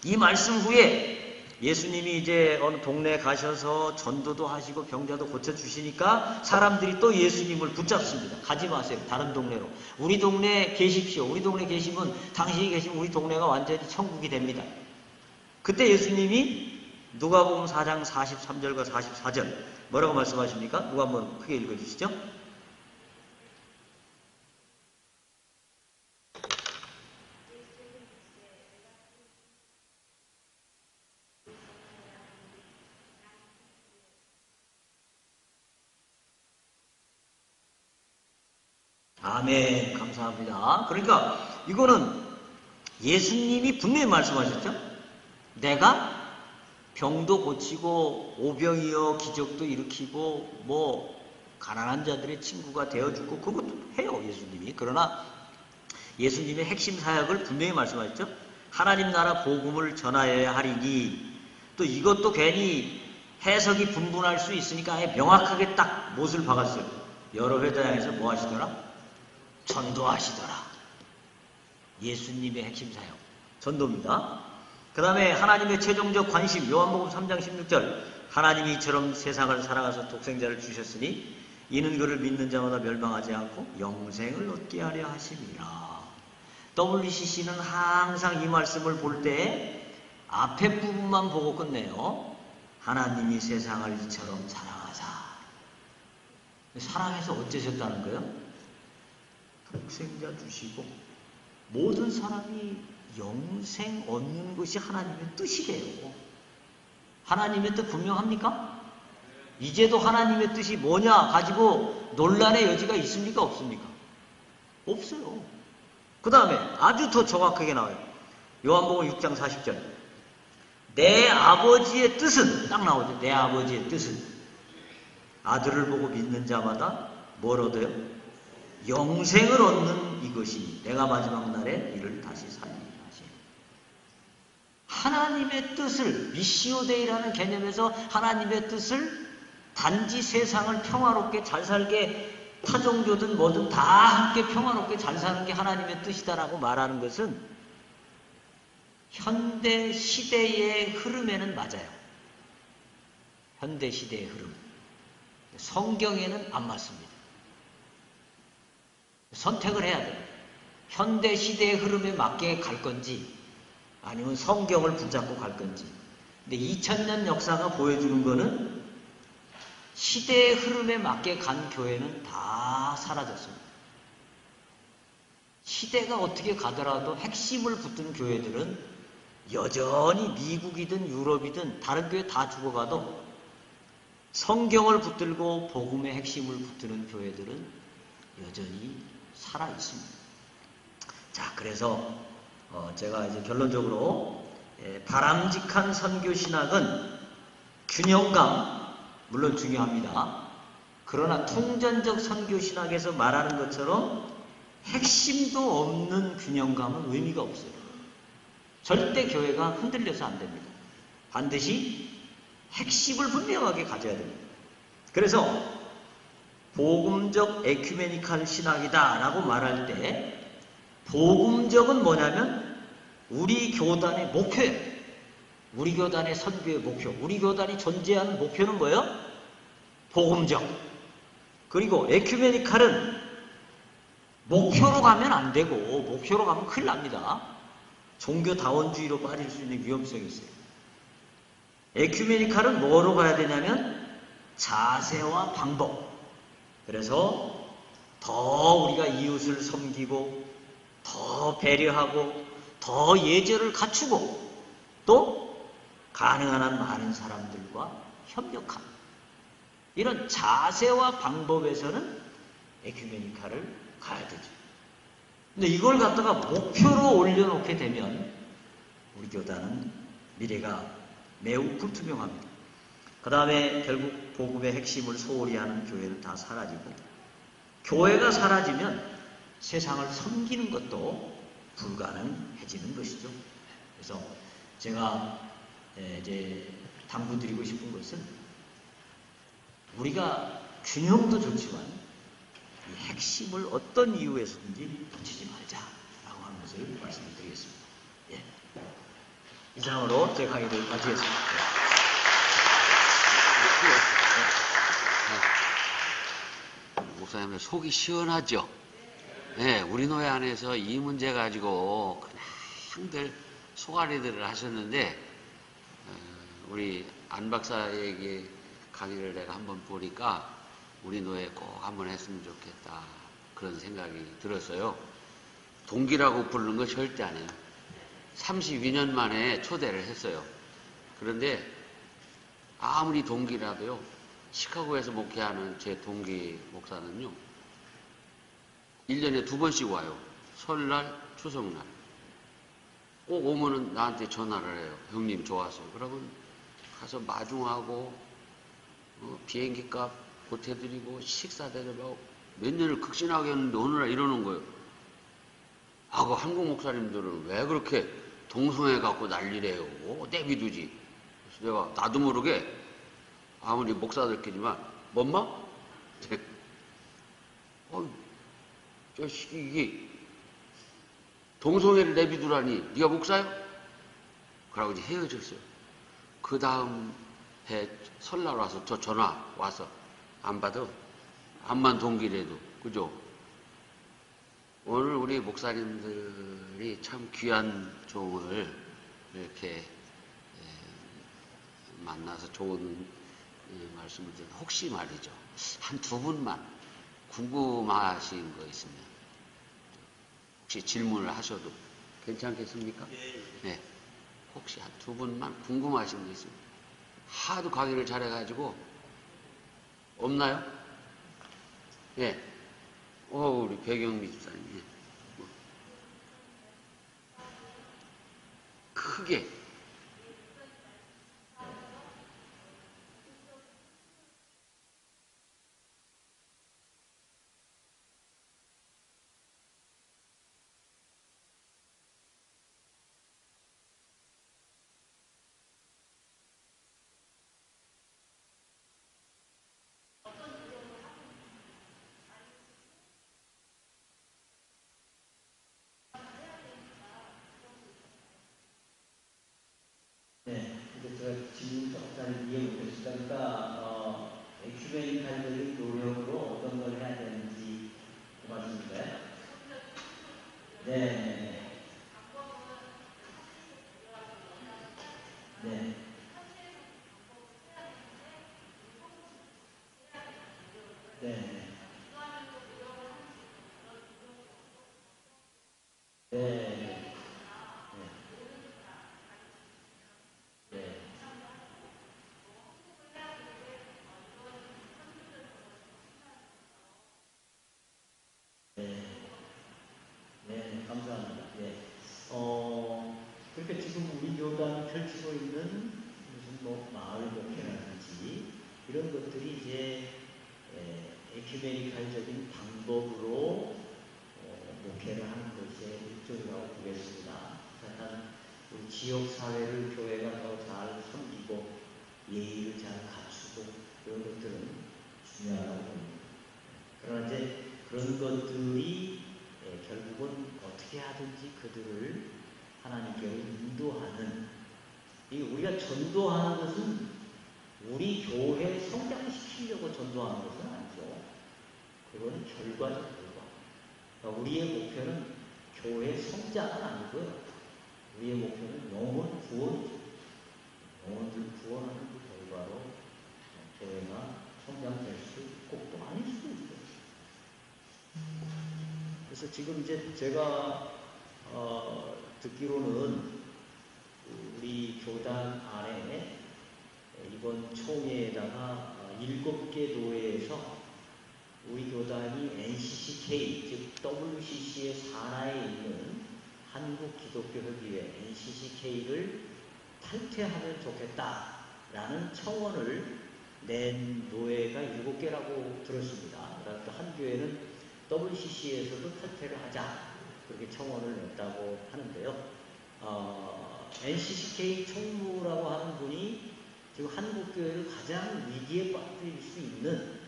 이 말씀 후에 예수님이 이제 어느 동네에 가셔서 전도도 하시고 병자도 고쳐주시니까 사람들이 또 예수님을 붙잡습니다. 가지 마세요. 다른 동네로. 우리 동네에 계십시오. 우리 동네에 계시면 당신이 계시면 우리 동네가 완전히 천국이 됩니다. 그때 예수님이 누가복음 4장 43절과 44절 뭐라고 말씀하십니까? 누가 한번 크게 읽어주시죠. 아멘. 감사합니다. 그러니까 이거는 예수님이 분명히 말씀하셨죠. 내가 병도 고치고 오병이어 기적도 일으키고 뭐 가난한 자들의 친구가 되어주고 그것도 해요. 예수님이. 그러나 예수님의 핵심 사역을 분명히 말씀하셨죠. 하나님 나라 복음을 전하여야 하리니. 또 이것도 괜히 해석이 분분할 수 있으니까 아예 명확하게 딱 못을 박았어요. 여러 회당에서 뭐 하시더라? 전도하시더라. 예수님의 핵심 사역 전도입니다. 그 다음에 하나님의 최종적 관심 요한복음 3장 16절 하나님이 이처럼 세상을 사랑하사 독생자를 주셨으니 이는 그를 믿는 자마다 멸망하지 않고 영생을 얻게 하려 하심이라. WCC는 항상 이 말씀을 볼 때 앞에 부분만 보고 끝내요. 하나님이 세상을 이처럼 사랑하사. 사랑해서 어쩌셨다는 거예요? 독생자 주시고 모든 사람이 영생 얻는 것이 하나님의 뜻이래요. 하나님의 뜻 분명합니까? 이제도 하나님의 뜻이 뭐냐 가지고 논란의 여지가 있습니까? 없습니까? 없어요. 그 다음에 아주 더 정확하게 나와요. 요한복음 6장 40절 내 아버지의 뜻은 딱 나오죠. 내 아버지의 뜻은 아들을 보고 믿는 자마다 뭘 얻어요? 영생을 얻는 이것이 내가 마지막 날에 이를 다시 살리라 하시니. 하나님의 뜻을 미시오데이라는 개념에서 하나님의 뜻을 단지 세상을 평화롭게 잘 살게 타종교든 뭐든 다 함께 평화롭게 잘 사는 게 하나님의 뜻이다라고 말하는 것은 현대 시대의 흐름에는 맞아요. 현대 시대의 흐름. 성경에는 안 맞습니다. 선택을 해야 돼요. 현대 시대의 흐름에 맞게 갈 건지 아니면 성경을 붙잡고 갈 건지. 근데 2000년 역사가 보여주는 거는 시대의 흐름에 맞게 간 교회는 다 사라졌습니다. 시대가 어떻게 가더라도 핵심을 붙든 교회들은 여전히 미국이든 유럽이든 다른 교회 다 죽어가도 성경을 붙들고 복음의 핵심을 붙드는 교회들은 여전히 살아 있습니다. 자, 그래서 제가 이제 결론적으로 바람직한 선교 신학은 균형감 물론 중요합니다. 그러나 통전적 선교 신학에서 말하는 것처럼 핵심도 없는 균형감은 의미가 없어요. 절대 교회가 흔들려서 안 됩니다. 반드시 핵심을 분명하게 가져야 됩니다. 그래서 복음적 에큐메니칼 신학이다 라고 말할 때 복음적은 뭐냐면 우리 교단의 목표예요. 우리 교단의 선교의 목표, 우리 교단이 존재하는 목표는 뭐예요? 복음적. 그리고 에큐메니칼은 목표로 가면 안 되고 목표로 가면 큰일 납니다. 종교다원주의로 빠질 수 있는 위험성이 있어요. 에큐메니칼은 뭐로 가야 되냐면 자세와 방법. 그래서 더 우리가 이웃을 섬기고 더 배려하고 더 예절을 갖추고 또 가능한 한 많은 사람들과 협력함. 이런 자세와 방법에서는 에큐메니칼을 가야 되죠. 근데 이걸 갖다가 목표로 올려놓게 되면 우리 교단은 미래가 매우 불투명합니다. 그 다음에 결국 복음의 핵심을 소홀히 하는 교회는 다 사라지고 교회가 사라지면 세상을 섬기는 것도 불가능해지는 것이죠. 그래서 제가 이제 당부드리고 싶은 것은 우리가 균형도 좋지만 이 핵심을 어떤 이유에서든지 놓치지 말자라고 하는 것을 말씀드리겠습니다. 예. 이상으로 제 강의를 마치겠습니다. 목사님들 속이 시원하죠? 네, 우리 노회 안에서 이 문제 가지고 그냥들 소가리들을 하셨는데 우리 안 박사에게 강의를 내가 한번 보니까 우리 노회 꼭 한번 했으면 좋겠다 그런 생각이 들었어요. 동기라고 부르는 거 절대 안 해요. 32년 만에 초대를 했어요. 그런데 아무리 동기라도요, 시카고에서 목회하는 제 동기 목사는요 1년에 2번씩 와요. 설날, 추석날. 꼭 오면은 나한테 전화를 해요. 형님 좋아서. 그러면 가서 마중하고 비행기 값 보태드리고 식사 대접하고 몇 년을 극진하게 했는데 어느 날 이러는 거예요. 아, 그 한국 목사님들은 왜 그렇게 동성애 갖고 난리래요? 내비두지. 그래서 내가 나도 모르게 아무리 목사들끼리만 뭔마? 이게 동성애를 내비두라니 네가 목사야? 그러고 이제 헤어졌어요. 그 다음 해 설날 와서 저 전화 와서 안 받아. 암만 동기래도. 그죠? 오늘 우리 목사님들이 참 귀한 종을 이렇게 만나서 좋은 말씀을 드린 혹시 말이죠. 한 두 분만 궁금하신 거 있으면 혹시 질문을 하셔도 괜찮겠습니까? 네. 혹시 한 두 분만 궁금하신 거 있으면 하도 강의를 잘해가지고 없나요? 예. 우리 배경미 집사님. 예. 크게. 네, 근데 제가 질문 조금 이해 못했습니다. 그러니까 에큐메니칼적인 노력으로 어떤 걸 해야 되는지 그 말씀인가요? 네, 네, 네, 네, 네, 네, 네, 네, 감사합니다. 예. 그러니까 지금 우리 교단이 펼치고 있는 무슨 뭐 마을 목회라든지 이런 것들이 이제 에큐메니칼적인 방법으로 목회를 하는 것의 일종이라고 보겠습니다. 약간 우리 지역 사회를 교회가 더 잘 섬기고 예의를 잘 갖추고 이런 것들은 중요하다고 봅니다. 그러나 이제 그런 것들이 결국은 어떻게 하든지 그들을 하나님께로 인도하는, 이 우리가 전도하는 것은 우리 교회 성장시키려고 전도하는 것은 아니죠. 그거는 결과죠, 결과. 그러니까 우리의 목표는 교회 성장은 아니고요. 우리의 목표는 영혼 구원이죠. 영혼들 구원하는 그 결과로 교회가 성장될 수도 있고 또 아닐 수도 있어요. 그래서 지금 이제 제가 듣기로는 우리 교단 안에 이번 총회에다가 7개 교회에서 우리 교단이 NCCK, 즉 WCC의 산하에 있는 한국기독교협의회 NCCK를 탈퇴하면 좋겠다라는 청원을 낸 교회가 7개라고 들었습니다. 또 한 교회는 WCC에서도 탈퇴를 하자, 그렇게 청원을 냈다고 하는데요. NCCK 총무라고 하는 분이 지금 한국교회를 가장 위기에 빠뜨릴 수 있는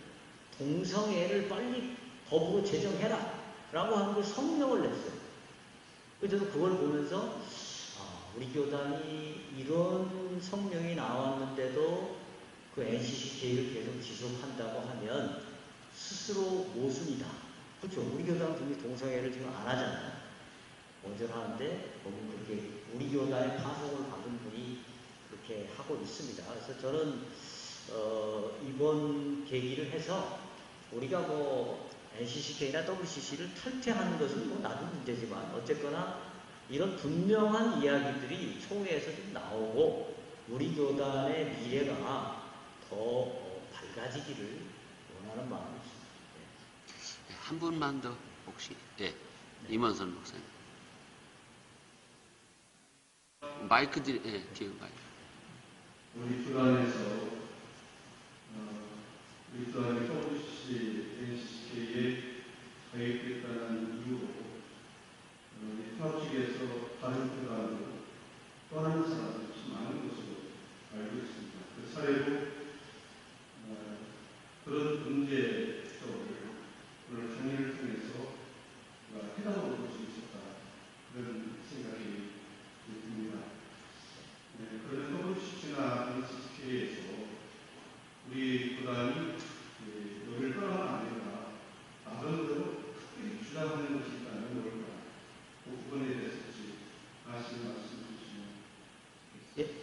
동성애를 빨리 법으로 제정해라 라고 하는 걸 성명을 냈어요. 그래서 저도 그걸 보면서 우리 교단이 이런 성명이 나왔는데도 그 NCCK를 계속 지속한다고 하면 스스로 모순이다. 그렇죠. 우리 교단은 분명히 동성애를 지금 안 하잖아요. 온전하는데 보면 그렇게 우리 교단의 파송을 받은 분이 그렇게 하고 있습니다. 그래서 저는 이번 계기를 해서 우리가 뭐 NCCK나 WCC를 탈퇴하는 것은 뭐 나도 문제지만 어쨌거나 이런 분명한 이야기들이 총회에서 좀 나오고 우리 교단의 미래가 더 밝아지기를 원하는 마음이 있습니다. 네, 한 분만 더 혹시 임원선 목사님 마이크 뒤에 마이크. 우리 교단에서 우리 교단의 WCC, NCCK에 가입됐다는 이유로 통합식에서 다른 교단으로 떠나는 사람들이 많은 것으로 알고 있습니다. 그 사례로 그런 문제를 오늘 정리를 통해서 해답을 볼 수 있었다, 그런 생각이 듭니다. 그런 WCC나 NCCK에서 우리 교단이 여기를 떠나면 안 된다, 나름대로 특별히 주장하는 것이 있다면 뭘까? 그 부분에 대해서 다시 말씀 주시면.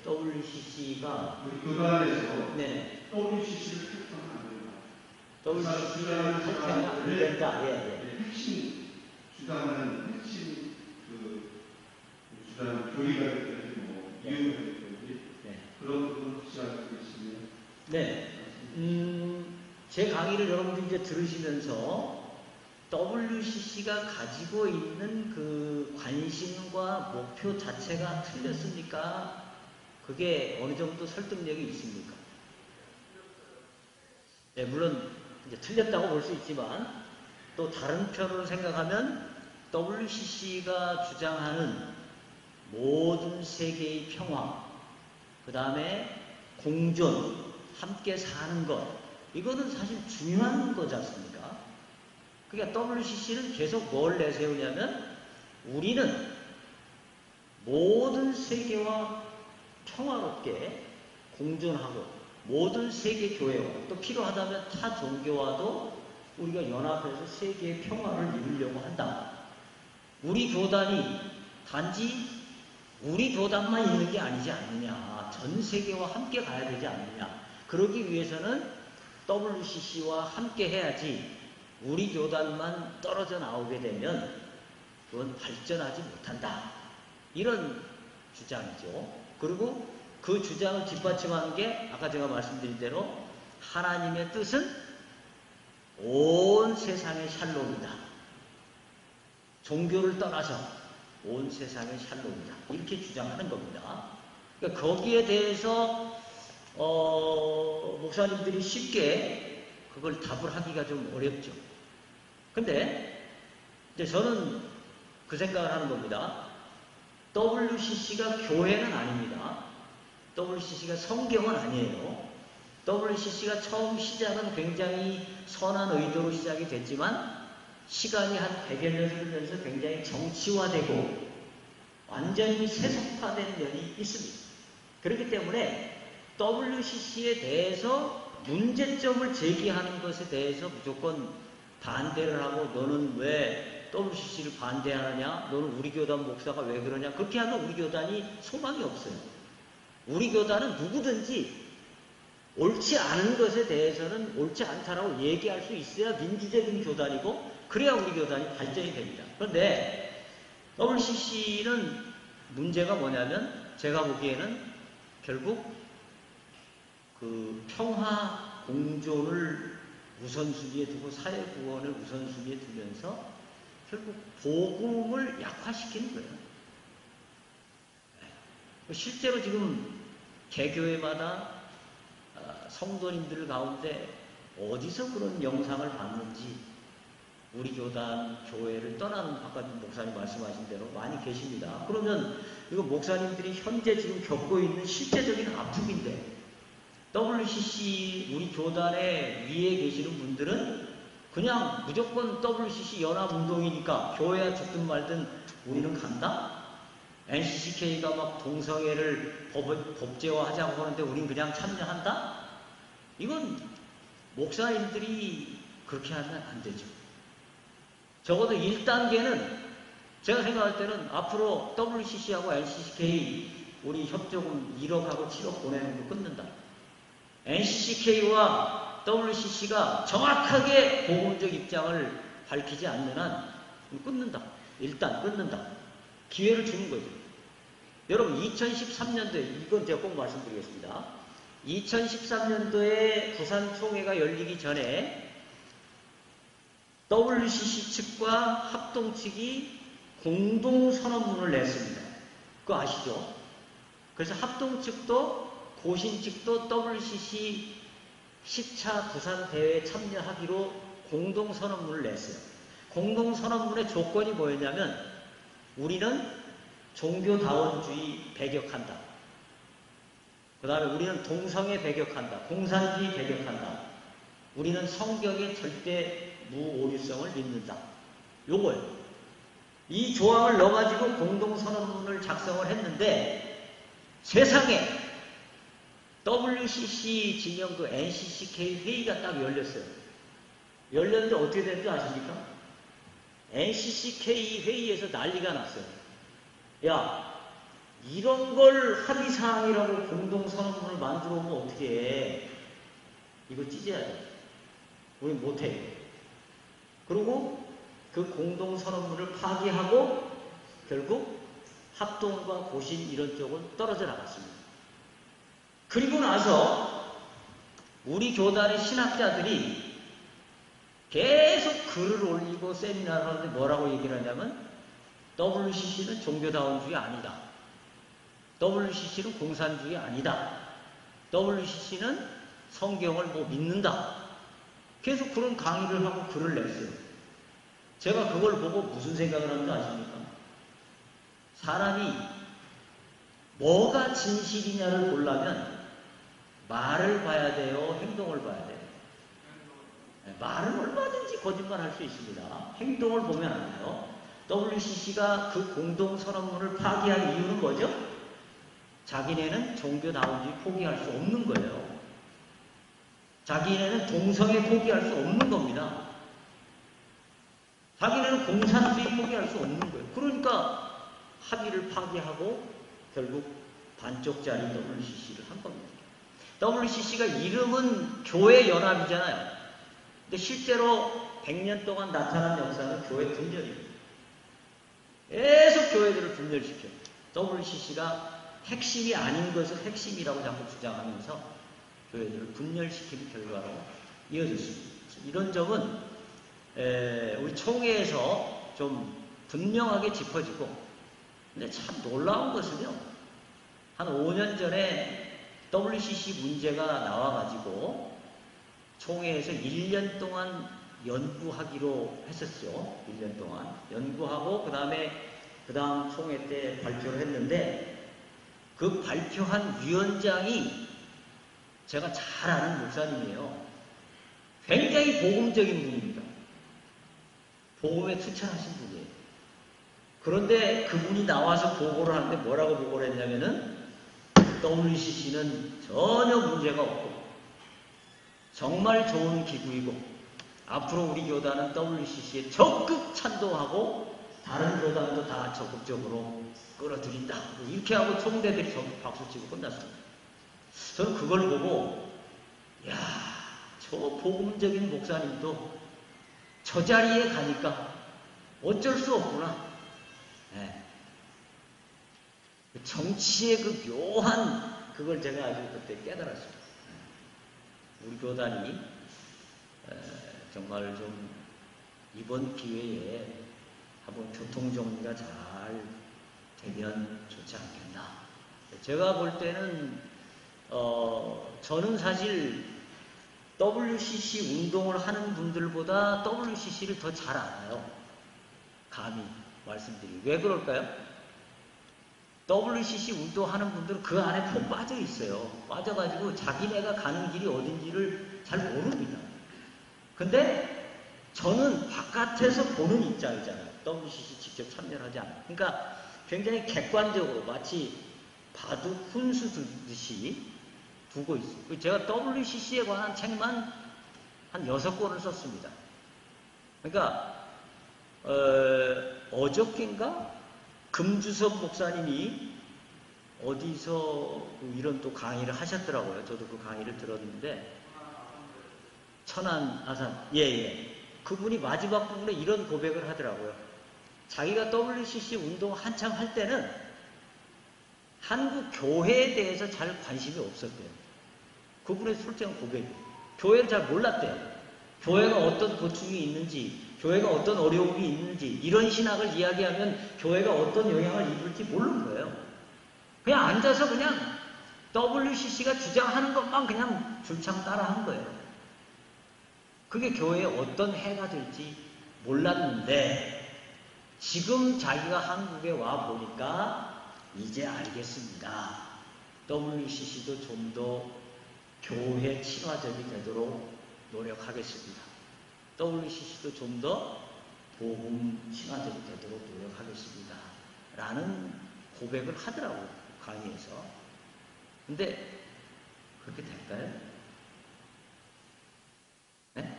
WCC가 우리 교단에서 네. WCC를 탈퇴하면 안 된다. WCC를 탈퇴하면 안 된다. 핵심 주장하는 핵심 주장 교리가 됐든지 이유가 됐든지 그런 부분 혹시 알고 계시면. 네. 제 강의를 여러분들이 이제 들으시면서 WCC가 가지고 있는 그 관심과 목표 자체가 틀렸습니까? 그게 어느 정도 설득력이 있습니까? 네, 물론 이제 틀렸다고 볼 수 있지만 또 다른 편으로 생각하면 WCC가 주장하는 모든 세계의 평화, 그 다음에 공존, 함께 사는 것, 이거는 사실 중요한 거지 않습니까? 그러니까 WCC는 계속 뭘 내세우냐면 우리는 모든 세계와 평화롭게 공존하고 모든 세계 교회와 또 필요하다면 타 종교와도 우리가 연합해서 세계의 평화를 이루려고 한다. 우리 교단이 단지 우리 교단만 있는 게 아니지 않느냐. 전 세계와 함께 가야 되지 않느냐. 그러기 위해서는 WCC와 함께 해야지 우리 교단만 떨어져 나오게 되면 그건 발전하지 못한다. 이런 주장이죠. 그리고 그 주장을 뒷받침하는 게 아까 제가 말씀드린 대로 하나님의 뜻은 온 세상의 샬롬이다. 종교를 떠나서 온 세상의 샬롬이다. 이렇게 주장하는 겁니다. 그러니까 거기에 대해서 목사님들이 쉽게 그걸 답을 하기가 좀 어렵죠. 근데 이제 저는 그 생각을 하는 겁니다. WCC가 교회는 아닙니다. WCC가 성경은 아니에요. WCC가 처음 시작은 굉장히 선한 의도로 시작이 됐지만 시간이 한 100여 년 흐르면서 굉장히 정치화되고 완전히 세속화된 면이 있습니다. 그렇기 때문에 WCC에 대해서 문제점을 제기하는 것에 대해서 무조건 반대를 하고 너는 왜 WCC를 반대하느냐? 너는 우리 교단 목사가 왜 그러냐? 그렇게 하면 우리 교단이 소망이 없어요. 우리 교단은 누구든지 옳지 않은 것에 대해서는 옳지 않다라고 얘기할 수 있어야 민주적인 교단이고 그래야 우리 교단이 발전이 됩니다. 그런데 WCC는 문제가 뭐냐면 제가 보기에는 결국 그 평화 공존을 우선순위에 두고 사회 구원을 우선순위에 두면서 결국 복음을 약화시키는 거예요. 실제로 지금 개교회마다 성도님들 가운데 어디서 그런 영상을 봤는지 우리 교단, 교회를 떠나는 아까 목사님 말씀하신 대로 많이 계십니다. 그러면 이거 목사님들이 현재 지금 겪고 있는 실제적인 아픔인데 WCC 우리 교단의 위에 계시는 분들은 그냥 무조건 WCC 연합운동이니까 교회가 죽든 말든 우리는 간다? NCCK가 막 동성애를 법제화하자고 하는데 우린 그냥 참여한다? 이건 목사님들이 그렇게 하면 안 되죠. 적어도 1단계는 제가 생각할 때는 앞으로 WCC하고 NCCK 우리 협조금 1억하고 7억 보내는 거 끊는다. NCCK와 WCC가 정확하게 복음적 입장을 밝히지 않는 한 끊는다. 일단 끊는다. 기회를 주는 거죠. 여러분 2013년도에 이건 제가 꼭 말씀드리겠습니다. 2013년도에 부산총회가 열리기 전에 WCC 측과 합동 측이 공동선언문을 냈습니다. 그거 아시죠? 그래서 합동 측도 고신 측도 WCC 10차 부산 대회에 참여하기로 공동선언문을 냈어요. 공동선언문의 조건이 뭐였냐면 우리는 종교다원주의 배격한다. 그 다음에 우리는 동성애 배격한다. 공산주의 배격한다. 우리는 성경의 절대 무오류성을 믿는다. 요거예요. 이 조항을 넣어가지고 공동선언문을 작성을 했는데 세상에 WCC 진영 그 NCCK 회의가 딱 열렸어요. 열렸는데 어떻게 됐는지 아십니까? NCCK 회의에서 난리가 났어요. 야, 이런 걸 합의사항이라고 공동선언문을 만들어 오면 어떻게 해? 이거 찢어야 돼. 우리 못해. 그리고 그 공동선언문을 파기하고 결국 합동과 고신 이런 쪽은 떨어져 나갔습니다. 그리고 나서 우리 교단의 신학자들이 계속 글을 올리고 세미나를 하는데 뭐라고 얘기를 하냐면 WCC는 종교다원주의 아니다. WCC는 공산주의 아니다. WCC는 성경을 믿는다. 계속 그런 강의를 하고 글을 냈어요. 제가 그걸 보고 무슨 생각을 하는지 아십니까? 사람이 뭐가 진실이냐를 보려면 말을 봐야 돼요? 행동을 봐야 돼요? 말은 얼마든지 거짓말할 수 있습니다. 행동을 보면 안 돼요. WCC가 그 공동선언문을 파기한 이유는 뭐죠? 자기네는 종교다원주의 포기할 수 없는 거예요. 자기네는 동성애 포기할 수 없는 겁니다. 자기네는 공산주의 포기할 수 없는 거예요. 그러니까 합의를 파기하고 결국 반쪽짜리 WCC를 한 겁니다. WCC가 이름은 교회연합이잖아요. 근데 실제로 100년 동안 나타난 역사는 교회 분열입니다. 계속 교회들을 분열시켜요. WCC가 핵심이 아닌 것을 핵심이라고 자꾸 주장하면서 교회들을 분열시키는 결과로 이어졌습니다. 이런 점은 우리 총회에서 좀 분명하게 짚어지고, 근데 참 놀라운 것은요, 한 5년 전에 WCC 문제가 나와가지고 총회에서 1년 동안 연구하기로 했었죠. 1년 동안 연구하고 그 다음 총회 때 발표를 했는데 그 발표한 위원장이 제가 잘 아는 목사님이에요. 굉장히 복음적인 분입니다. 복음에 투철하신 분이에요. 그런데 그분이 나와서 보고를 하는데 뭐라고 보고를 했냐면은 WCC는 전혀 문제가 없고 정말 좋은 기구이고 앞으로 우리 교단은 WCC에 적극 찬동하고 다른 교단도 다 적극적으로 끌어들인다. 이렇게 하고 총대들이 전부 박수치고 끝났습니다. 저는 그걸 보고 야, 저 복음적인 목사님도 저 자리에 가니까 어쩔 수 없구나. 네. 정치의 그 묘한 그걸 제가 아주 그때 깨달았습니다. 우리 교단이 정말 좀 이번 기회에 한번 교통정리가 잘 되면 좋지 않겠나. 제가 볼 때는 저는 사실 WCC 운동을 하는 분들보다 WCC를 더 잘 알아요. 감히 말씀드리고. 왜 그럴까요? WCC 운동하는 분들은 그 안에 푹 빠져 있어요. 빠져가지고 자기네가 가는 길이 어딘지를 잘 모릅니다. 근데 저는 바깥에서 보는 입장이잖아요. WCC 직접 참여를 하지 않아요. 그러니까 굉장히 객관적으로 마치 바둑 훈수 두듯이 두고 있어요. 제가 WCC에 관한 책만 한 6권을 썼습니다. 그러니까 어저께인가? 금주섭 목사님이 어디서 이런 또 강의를 하셨더라고요. 저도 그 강의를 들었는데 천안 아산 예. 그분이 마지막 부분에 이런 고백을 하더라고요. 자기가 WCC 운동 한창 할 때는 한국 교회에 대해서 잘 관심이 없었대요. 그분의 솔직한 고백이에요. 교회를 잘 몰랐대요. 교회가 어떤 고충이 있는지, 교회가 어떤 어려움이 있는지, 이런 신학을 이야기하면 교회가 어떤 영향을 입을지 모르는 거예요. 그냥 앉아서 그냥 WCC가 주장하는 것만 그냥 줄창 따라한 거예요. 그게 교회에 어떤 해가 될지 몰랐는데 지금 자기가 한국에 와 보니까 이제 알겠습니다. WCC도 좀 더 교회 친화적이 되도록 노력하겠습니다. WCC도 좀 더 복음 친화적이 되도록 노력하겠습니다. 라는 고백을 하더라고요. 강의에서. 근데 그렇게 될까요? 네?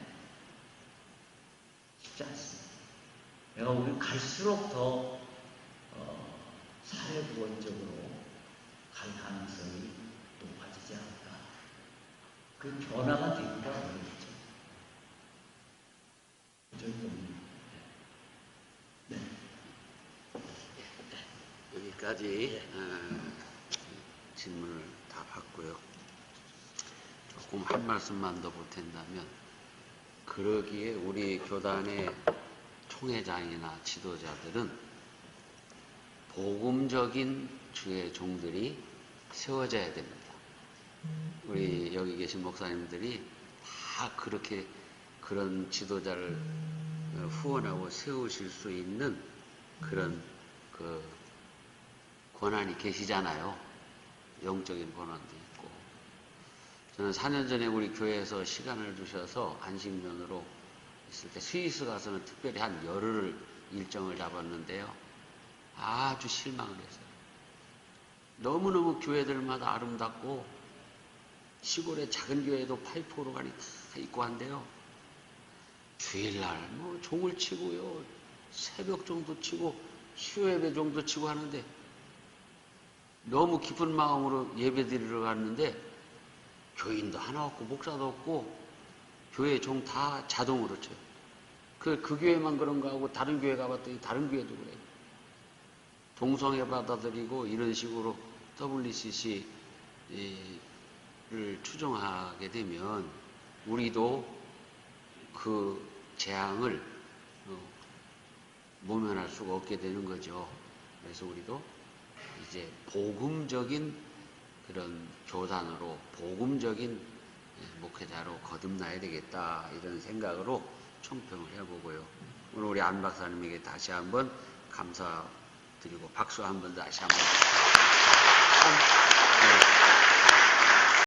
쉽지 않습니다. 내가 보기엔 갈수록 더 사회구원적으로 갈 가능성이 높아지지 않을까. 그 변화가 되기가 어렵죠. 저희 봅니다. 네. 여기까지 질문을 다 받고요. 조금 한 말씀만 더 보탠다면, 그러기에 우리 교단의 총회장이나 지도자들은 복음적인 주의 종들이 세워져야 됩니다. 우리 여기 계신 목사님들이 다 그렇게 그런 지도자를 후원하고 세우실 수 있는 그런 그 권한이 계시잖아요. 영적인 권한도 있고. 저는 4년 전에 우리 교회에서 시간을 주셔서 안식년으로 있을 때 스위스 가서는 특별히 한 열흘 일정을 잡았는데요. 아주 실망을 했어요. 너무너무 교회들마다 아름답고 시골의 작은 교회도 파이프 오르간이 다 있고 한데요. 주일날 뭐 종을 치고요. 새벽 정도 치고 수요예배 정도 치고 하는데 너무 기쁜 마음으로 예배 드리러 갔는데 교인도 하나 없고 목사도 없고 교회 종 다 자동으로 쳐요. 그 교회만 그런가 하고 다른 교회 가봤더니 다른 교회도 그래요. 동성애 받아들이고 이런 식으로 WCC를 추종하게 되면 우리도 그 재앙을 모면할 수가 없게 되는 거죠. 그래서 우리도 이제 복음적인 그런 교단으로 복음적인 목회자로 거듭나야 되겠다 이런 생각으로 총평을 해보고요. 오늘 우리 안 박사님에게 다시 한번 감사드리고 박수 한번 다시 한번